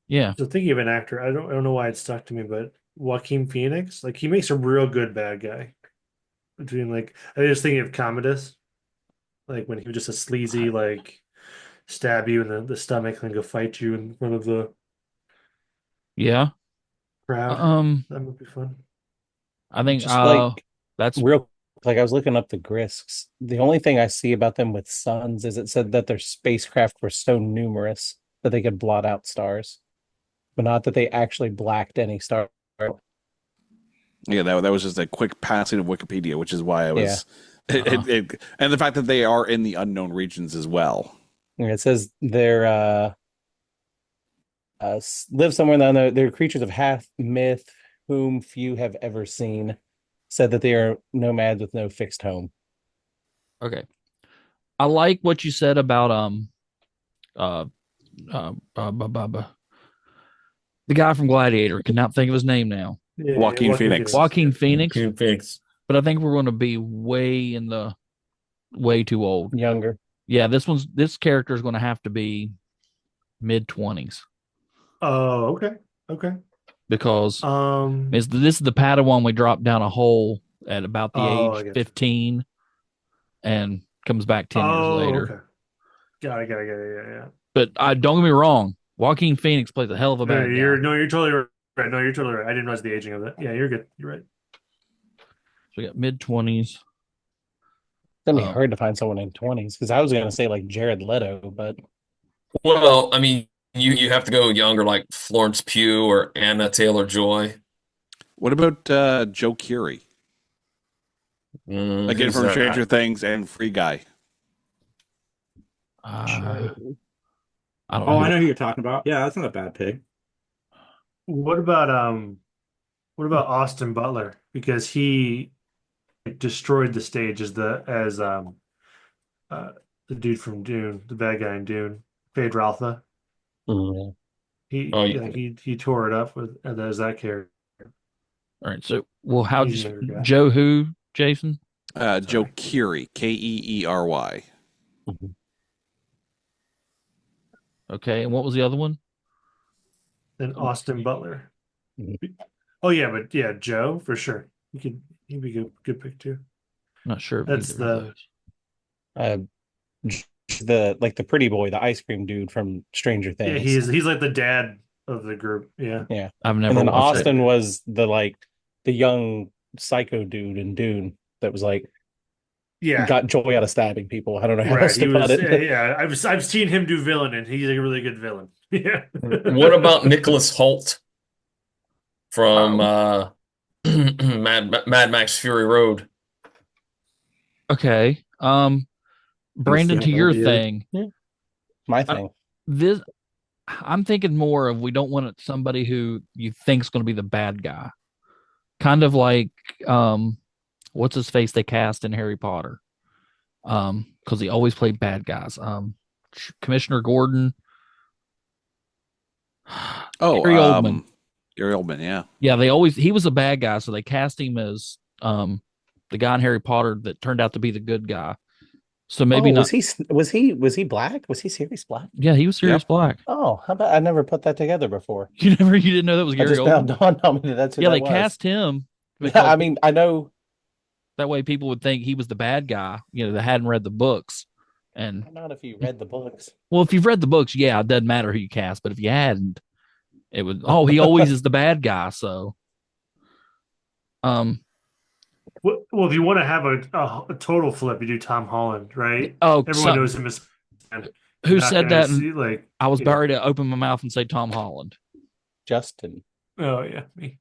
Yeah. So thinking of an actor, I don't know why it stuck to me, but Joaquin Phoenix, like he makes a real good bad guy. Between like I was just thinking of Commodus, like when he was just a sleazy like stab you in the stomach and go fight you in front of the crowd. That would be fun. I think just that's real. Like I was looking up the Grisks. The only thing I see about them with suns is it said that their spacecraft were so numerous that they could blot out stars, but not that they actually blacked any star. Yeah, that was just a quick passing of Wikipedia, which is why I was, and the fact that they are in the unknown regions as well. And it says they're live somewhere in the unknown. They're creatures of half myth, whom few have ever seen. Said that they are nomads with no fixed home. Okay, I like what you said about the guy from Gladiator. Cannot think of his name now. Yeah, Joaquin Phoenix. Joaquin Phoenix. Phoenix. But I think we're going to be way too old. Younger. Yeah, this character is going to have to be mid-20s. Oh, okay. Because this is the Padawan we dropped down a hole at about the age 15 and comes back 10 years later. Okay. Got it. Yeah. But don't get me wrong, Joaquin Phoenix plays a hell of a bad guy. You're totally right. No, you're totally right. I didn't realize the aging of it. Yeah, you're good. You're right. So we got mid-20s. It's gonna be hard to find someone in 20s because I was gonna say like Jared Leto, but well, I mean, you have to go younger, like Florence Pugh or Anna Taylor-Joy. What about Joe Keery? Again, from Stranger Things and Free Guy. I don't know. I know who you're talking about. Yeah, that's not a bad pick. What about Austin Butler? Because he destroyed the stage as the dude from Dune, the bad guy in Dune, Fade Ralpha. Mm-hmm. He tore it up as that character. All right, so Joe who, Jason? Joe Keery, Keery. Mm-hmm. Okay, and what was the other one? And Austin Butler. Mm-hmm. Oh yeah, but yeah, Joe for sure. He'd be a good pick too. I'm not sure. That's the pretty boy, the ice cream dude from Stranger Things. Yeah, he's like the dad of the group. Yeah. I've never. And then Austin was the young psycho dude in Dune that was like, got joy out of stabbing people. I don't know how else to put it. Yeah, I've seen him do villain, and he's a really good villain. Yeah. What about Nicholas Hoult from Mad Max Fury Road? Okay. Brandon, to your thing. Yeah. My thing. I'm thinking more of we don't want somebody who you think is going to be the bad guy. Kind of like what's his face they cast in Harry Potter. Because he always played bad guys. Commissioner Gordon. Oh, Gary Oldman. Gary Oldman, yeah. Yeah, he was a bad guy, so they cast him as the guy in Harry Potter that turned out to be the good guy. So maybe not. Was he black? Was he Sirius Black? Yeah, he was Sirius Black. Oh, how about I never put that together before. You didn't know that was Gary I just now Oldman? dawned on me that that's who Yeah, that they was. cast him. Yeah, I mean, I know. That way people would think he was the bad guy, that hadn't read the books. And not if you read the books. Well, if you've read the books, yeah, it doesn't matter who you cast. But if you hadn't, it would. Oh, he always is the bad guy. So, well, if you want to have a total flip, you do Tom Holland, right? Oh, everyone knows him as. Who said that? I was about ready to open my mouth and say Tom Holland. Justin. Oh yeah, me.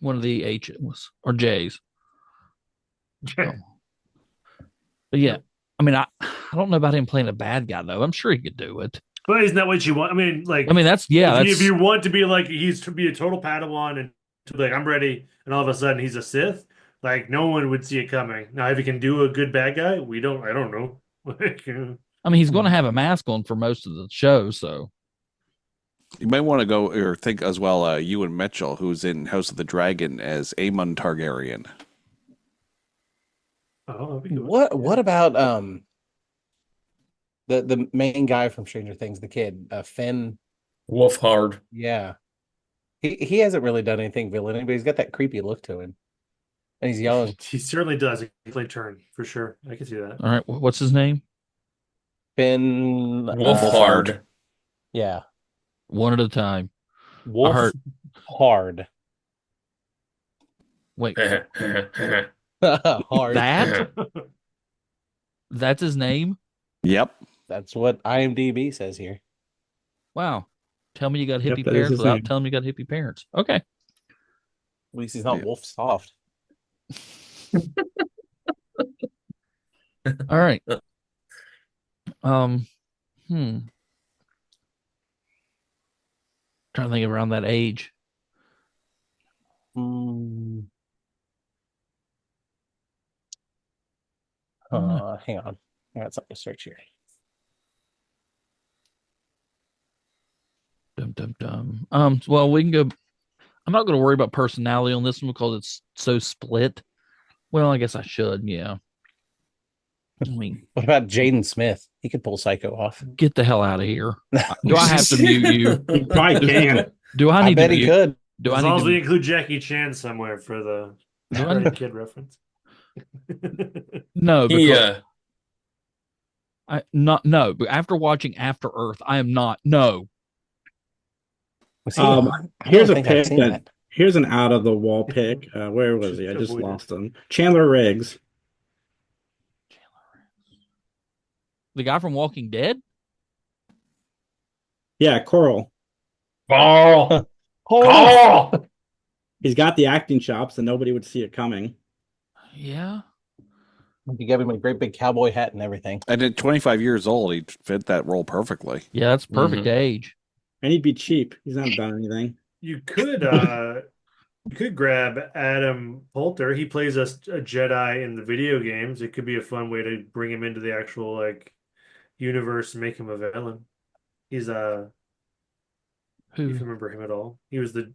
One of the H's or J's. But yeah, I mean, I don't know about him playing a bad guy though. I'm sure he could do it. But isn't that what you want? I mean, if you want to be like he's to be a total Padawan and to be like I'm ready, and all of a sudden he's a Sith, like no one would see it coming. Now, if he can do a good bad guy, I don't know. I mean, he's going to have a mask on for most of the show, so. You might want to go or think as well, Ewan Mitchell, who's in House of the Dragon as Aemon Targaryen. Oh, what about the main guy from Stranger Things, the kid, Finn Wolfhard? Yeah, he hasn't really done anything villain, but he's got that creepy look to him, and he's young. He certainly does. He played Turn for sure. I can see that. All right, what's his name? Finn Wolfhard. Yeah. One at a time. Hard. Wait. Hard. That's his name? Yep. That's what IMDb says here. Wow. Tell me you got hippie parents without telling me you got hippie parents. Okay. At least he's not wolf soft. All right. Trying to think of around that age. Hang on. I got something to search here. Well, we can go. I'm not going to worry about personality on this one because it's so split. Well, I guess I should. Yeah. I mean, what about Jaden Smith? He could pull Psycho off. Get the hell out of here. Do I have to mute you? He probably can. Do I need bet to he could. As long as we include Jackie Chan somewhere for the kid reference. No, because but after watching After Earth, I am not. No. Here's a pick here's an out of the wall pick. Where was he? I just lost him. Chandler Riggs. The guy from Walking Dead? Yeah, Coral. Carl. He's got the acting chops and nobody would see it coming. Yeah. You gave him a great big cowboy hat and everything. And at 25 years old, he fit that role perfectly. Yeah, that's perfect age. And he'd be cheap. He's not done anything. You could grab Adam Poulter. He plays a Jedi in the video games. It could be a fun way to bring him into the actual universe and make him a villain. He's Who? If you remember him at all. He was the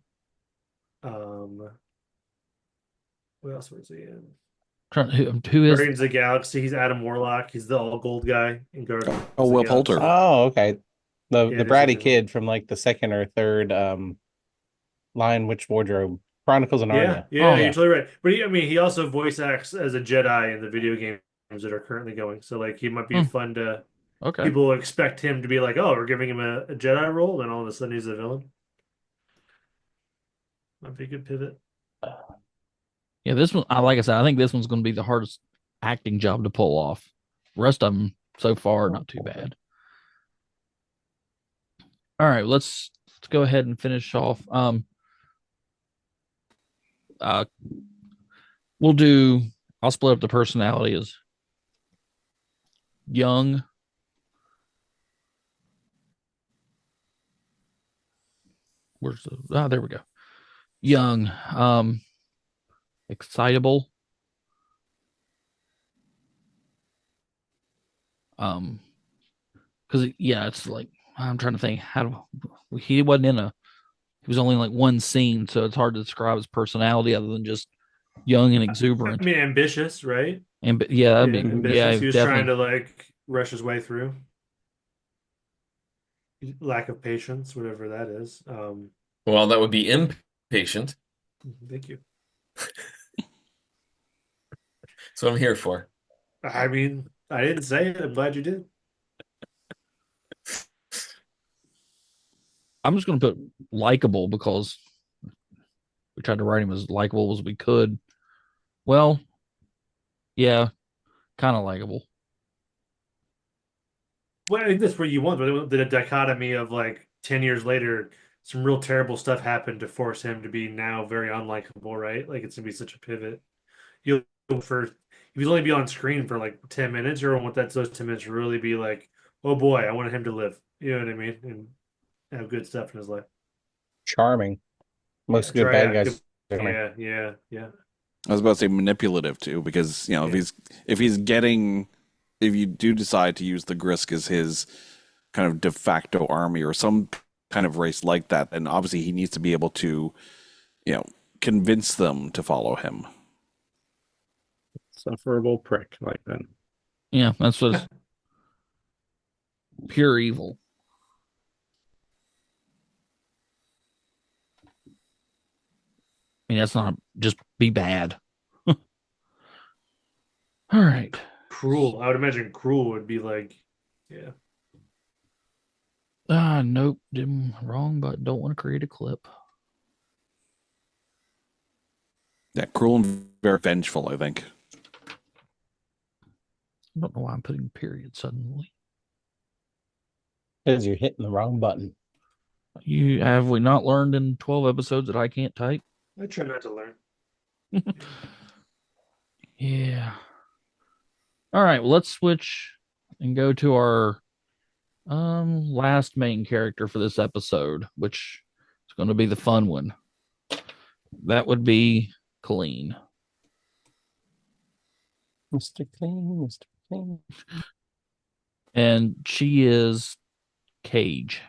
what else was he in? Who is Guardians of the Galaxy? He's Adam Warlock. He's the all gold guy in Guardians. Oh, Will Poulter. Oh, okay. The bratty kid from the second or third Lion Witch Wardrobe Chronicles of Narnia. Yeah, you're totally right. But he also voice acts as a Jedi in the video games that are currently going. So he might be fun to. Okay. People expect him to be like, oh, we're giving him a Jedi role, then all of a sudden he's a villain. Might be a good pivot. Yeah, this one, like I said, I think this one's going to be the hardest acting job to pull off. The rest of them so far, not too bad. All right, let's go ahead and finish off. I'll split up the personality as young. There we go. Young, excitable, because it's I'm trying to think he wasn't in he was only in like one scene, so it's hard to describe his personality other than just young and exuberant. I mean, ambitious, right? And yeah, that'd be ambitious. He was definitely trying to like rush his way through. Lack of patience, whatever that is. Well, that would be impatient. Thank you. That's what I'm here for. I mean, I didn't say it. I'm glad you did. I'm just going to put likable because we tried to write him as likable as we could. Well, yeah, kind of likable. Well, I think that's where you want the dichotomy of like 10 years later, some real terrible stuff happened to force him to be now very unlikable, right? Like it's gonna be such a pivot. You'll for if he's only be on screen for like 10 minutes, you want those 10 minutes to really be like, oh boy, I wanted him to live. You know what I mean? And have good stuff in his life. Charming. Most good bad guys. Yeah. I was about to say manipulative too, because if you do decide to use the Grisk as his kind of de facto army or some kind of race like that, then obviously he needs to be able to, convince them to follow him. Sufferable prick like that. Yeah, that's what pure evil. I mean, that's not just be bad. All right. Cruel. I would imagine cruel would be like, yeah. Nope, wrong, but don't want to create a clip. Yeah, cruel and very vengeful, I think. I don't know why I'm putting period suddenly. Because you're hitting the wrong button. Have we not learned in 12 episodes that I can't type? I try not to learn. Yeah. All right, well, let's switch and go to our last main character for this episode, which is going to be the fun one. That would be Colleen. Mr. Clean, Mr. Clean. And she is Cage.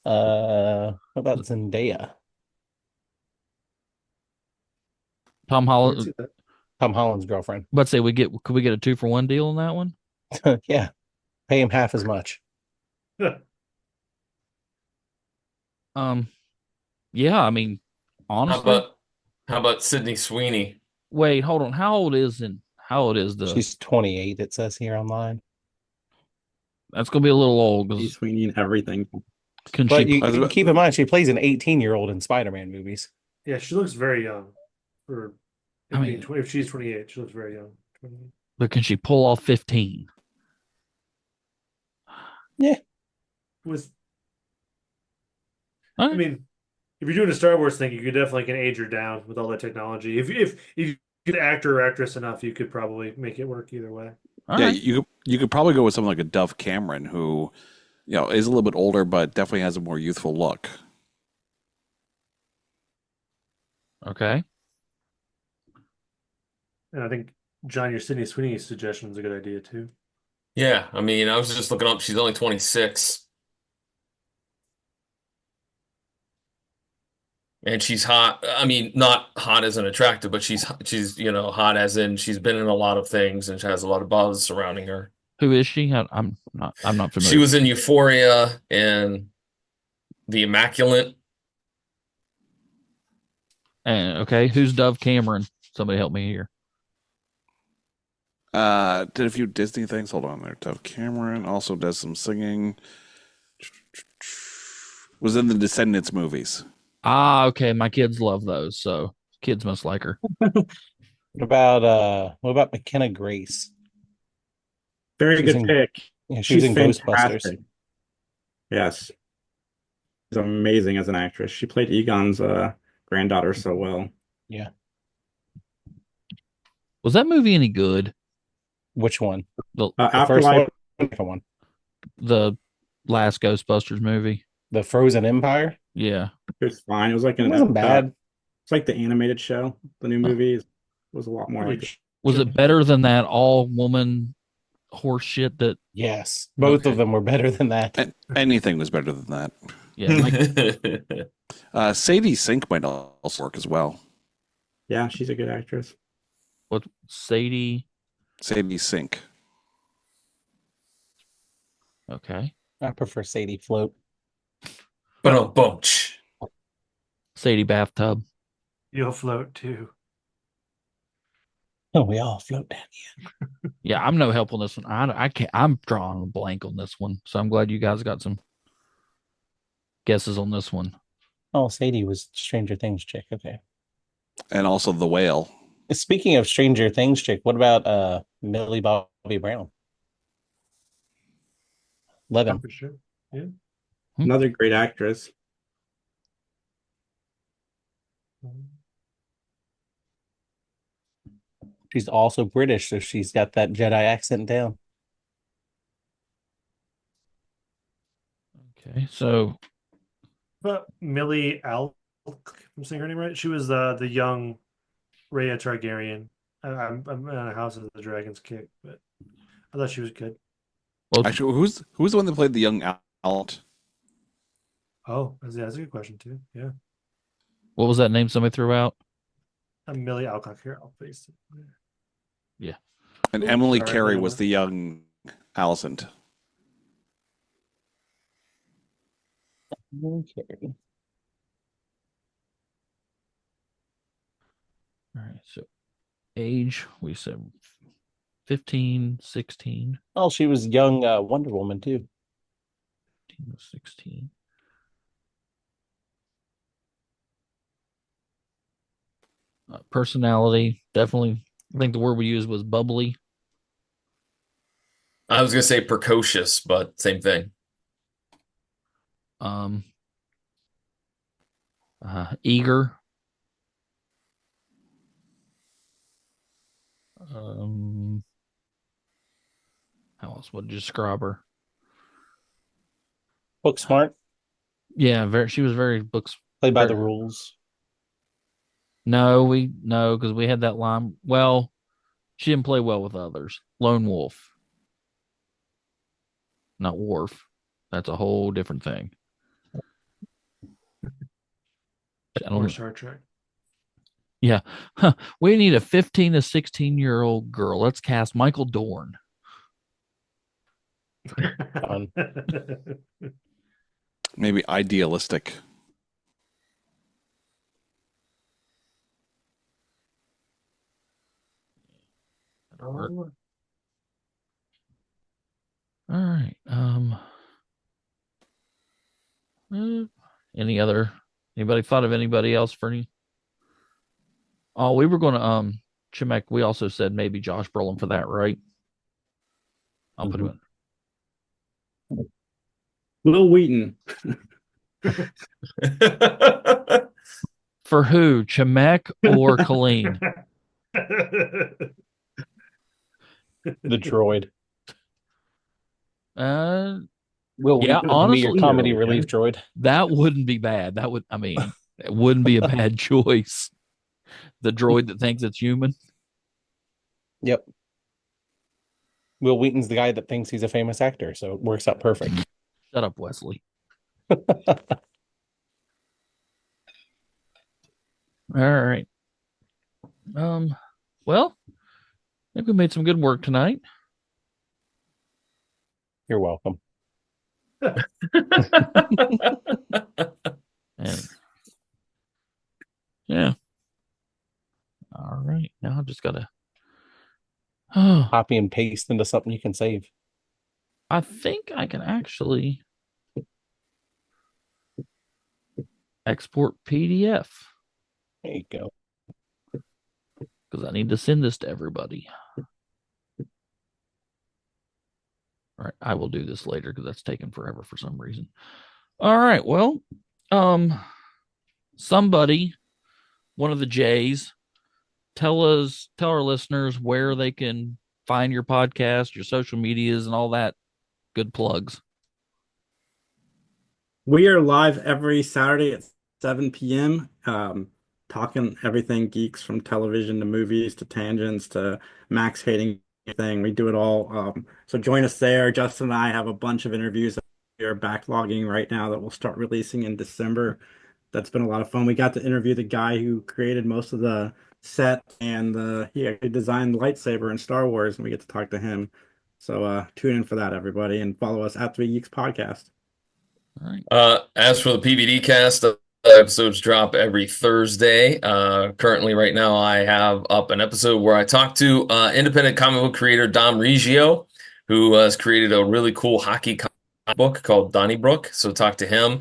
What about Zendaya? Tom Holland's girlfriend. Let's say could we get a 2-for-1 deal on that one? Yeah. Pay him half as much. Yeah, I mean, honestly. How about Sydney Sweeney? Wait, hold on. How old is the She's 28, it says here online. That's gonna be a little old. She's Sweeney and everything. But you keep in mind she plays an 18-year-old in Spider-Man movies. Yeah, she looks very young. If she's 28, she looks very young. 28. But can she pull off 15? Yeah. I mean, if you're doing a Star Wars thing, you could definitely can age her down with all that technology. If you get actor or actress enough, you could probably make it work either way. Right. You could probably go with someone like a Dove Cameron, who is a little bit older, but definitely has a more youthful look. Okay. And I think, John, your Sydney Sweeney suggestion is a good idea too. Yeah, I mean, I was just looking up. She's only 26. And she's hot. I mean, not hot as in attractive, but she's hot as in she's been in a lot of things and she has a lot of buzz surrounding her. Who is she? I'm not familiar. She was in Euphoria and The Immaculate. And okay, who's Dove Cameron? Somebody help me here. Did a few Disney things. Hold on there. Dove Cameron also does some singing. Was in the Descendants movies. Okay. My kids love those, so kids must like her. What about McKenna Grace? Very good pick. Yeah, she's in Ghostbusters. Yes. She's amazing as an actress. She played Egon's granddaughter so well. Yeah. Was that movie any good? Which one? The first one? The last Ghostbusters movie. The Frozen Empire? Yeah. It was fine. It was like it wasn't bad. It's like the animated show. The new movie was a lot more like Was it better than that all-woman horse shit that Yes, both Okay. of them were better than that. Anything was better than that. yeah, like Sadie Sink might also work as well. Yeah, she's a good actress. what Sadie. Sadie Sink. Okay. I prefer Sadie Float. But a bunch. Sadie Bathtub. You'll float too. Oh, we all float down. Yeah, I'm no help on this one. I can't. I'm drawing a blank on this one, so I'm glad you guys got some guesses on this one. Oh, Sadie was Stranger Things chick. Okay. And also The Whale. Speaking of Stranger Things chick, what about Millie Bobby Brown? Oh, Levin. for sure. Another great actress. She's also British, so she's got that Jedi accent down. Okay, so But Millie Alc, if I'm saying her name right, she was the young Rhea Targaryen. I'm on a House of the Dragons kick, but I thought she was good. well, Actually, who's the one that played the young Alt? Oh, that's a good question too. Yeah, what was that name somebody threw out? Millie Alcock here. I'll face it. And Ooh, Emily sorry, Carey Emma. was the young Alicent. Okay. All right, so age we said 15, 16, Oh, she was young Wonder Woman too. 15, 16. Personality, definitely. I think the word we used was bubbly. I was gonna say precocious, but same thing. Um, eager. How else would you describe her? Book smart, Yeah, very. She was very books. played by the Very- rules. No, because we had that line. Well, she didn't play well with others. Lone wolf, not Worf. That's a whole different thing. I don't Or know. Star Trek. Yeah. Huh. We need a 15 to 16-year-old girl. Let's cast Michael Dorn. Fun. Maybe idealistic. All right. Anybody thought of anybody else for any? Oh, we were going to Chimek. We also said maybe Josh Brolin for that, right? I'll put him in. Will Wheaton. For who? Chimek or Colleen? The droid. Will Yeah, Wheaton would be honestly, your comedy relief droid. that wouldn't be bad. It wouldn't be a bad choice. The droid that thinks it's human. Yep. Will Wheaton's the guy that thinks he's a famous actor, so it works out perfect. Shut up, Wesley. All right. Well, I think we made some good work tonight. You're welcome. And yeah. All right. Now I just gotta Copy and paste into something you can save. I think I can actually export PDF There you go. because I need to send this to everybody. All right, I will do this later because that's taken forever for some reason. All right, well, somebody, one of the J's, tell our listeners where they can find your podcast, your social medias, and all that good plugs. We are live every Saturday at 7 p.m. Talking everything geeks from television to movies to tangents to Max hating thing. We do it all. So join us there. Justin and I have a bunch of interviews that we are backlogging right now that we'll start releasing in December. That's been a lot of fun. We got to interview the guy who created most of the set and he designed the lightsaber in Star Wars, and we get to talk to him. So tune in for that, everybody, and follow us at 3 Geeks Podcast. All right. As for the PVD cast, episodes drop every Thursday. Currently, right now, I have up an episode where I talk to independent comic book creator Dom Riggio, who has created a really cool hockey comic book called Donnybrook. So talk to him.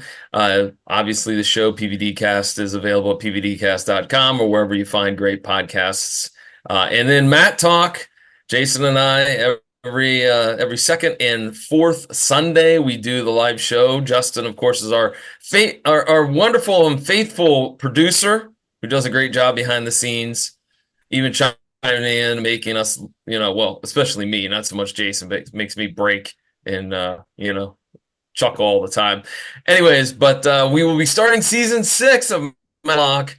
Obviously, the show PVD Cast is available at pvdcast.com or wherever you find great podcasts. And then Matt Talk, Jason and I, every second and fourth Sunday we do the live show. Justin, of course, is our wonderful and faithful producer who does a great job behind the scenes, even chiming in, making us, well, especially me, not so much Jason, but makes me break and chuckle all the time. Anyways, but we will be starting season 6 of Matlock.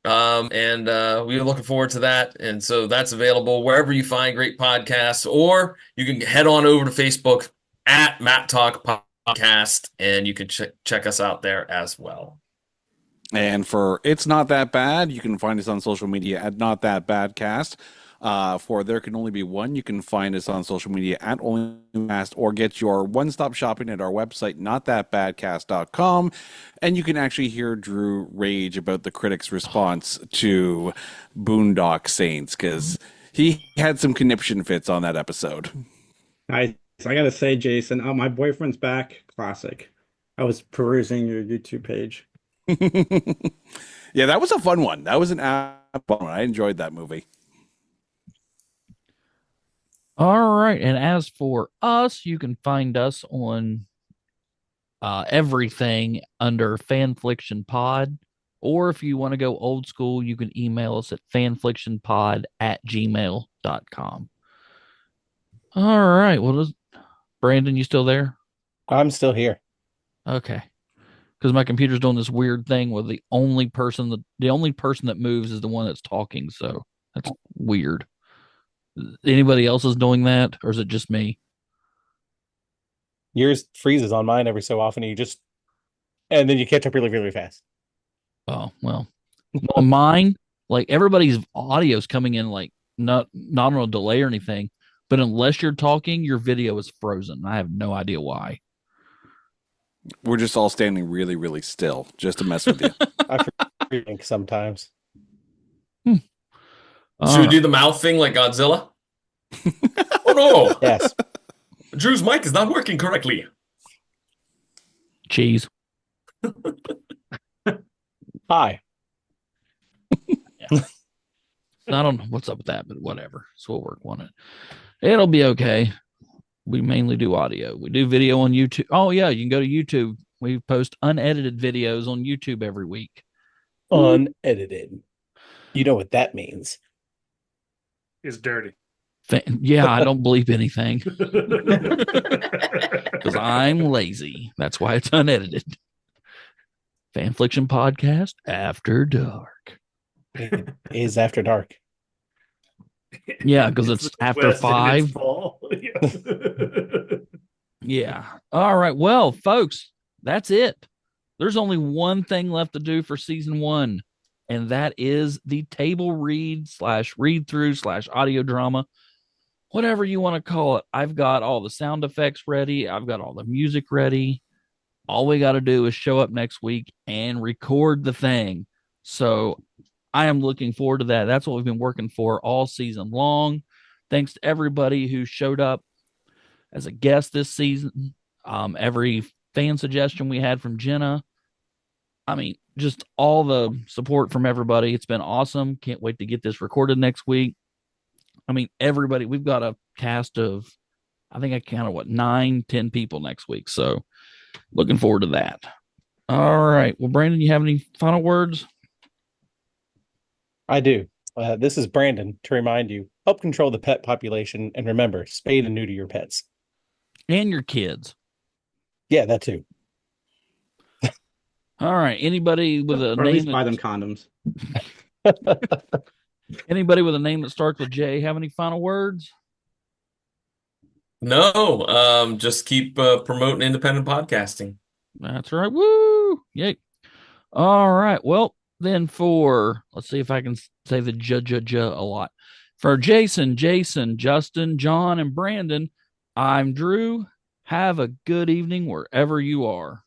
And we are looking forward to that. And so that's available wherever you find great podcasts, or you can head on over to Facebook at Matt Talk Podcast, and you can check us out there as well. And for It's Not That Bad, you can find us on social media at Not That Bad Cast. For There Can Only Be One, you can find us on social media at OnlyCast, or get your one-stop shopping at our website, notthatbadcast.com. And you can actually hear Drew rage about the critics' response to Boondock Saints, because he had some conniption fits on that episode. I gotta say, Jason, My Boyfriend's Back, classic. I was perusing your YouTube page. Yeah, that was a fun one. That was an fun one. I enjoyed that movie. All right. And as for us, you can find us on everything under Fanfliction Pod. Or if you want to go old school, you can email us at fanflictionpod@gmail.com. All right. Well, Brandon, you still there? I'm still here. Okay. Because my computer's doing this weird thing where the only person that moves is the one that's talking. So that's weird. Anybody else is doing that, or is it just me? Yours freezes on mine every so often. And then you catch up really, really fast. Oh, well, on mine, like everybody's audio is coming in like not on a delay or anything, but unless you're talking, your video is frozen. I have no idea why. We're just all standing really, really still just to mess with you. I think sometimes. Should we do the mouth thing like Godzilla? Oh no! Yes. Drew's mic is not working correctly. Cheese. Hi. I don't know what's up with that, but whatever. So we'll work on it. It'll be okay. We mainly do audio. We do video on YouTube. Oh, yeah, you can go to YouTube. We post unedited videos on YouTube every week. Unedited. You know what that means. It's dirty. Yeah, I don't bleep anything. Because I'm lazy. That's why it's unedited. Fanfliction Podcast After Dark. It is after dark. Yeah, because it's after 5. Yeah. Yeah. All right. Well, folks, that's it. There's only one thing left to do for season 1, and that is the table read / read through / audio drama, whatever you want to call it. I've got all the sound effects ready. I've got all the music ready. All we got to do is show up next week and record the thing. So I am looking forward to that. That's what we've been working for all season long. Thanks to everybody who showed up as a guest this season. Every fan suggestion we had from Jenna. I mean, just all the support from everybody. It's been awesome. Can't wait to get this recorded next week. I mean, everybody, we've got a cast of, I think I counted 9-10 people next week. So looking forward to that. All right. Well, Brandon, you have any final words? I do. This is Brandon to remind you, help control the pet population, and remember, spay and neuter your pets. And your kids. Yeah, that too. All right. Anybody with a Or at name least buy them condoms. Anybody with a name that starts with J have any final words? No, just keep promoting independent podcasting. That's right. Woo! Yay. All right. Well, then let's see if I can say the a lot. For Jason, Justin, John, and Brandon, I'm Drew. Have a good evening wherever you are.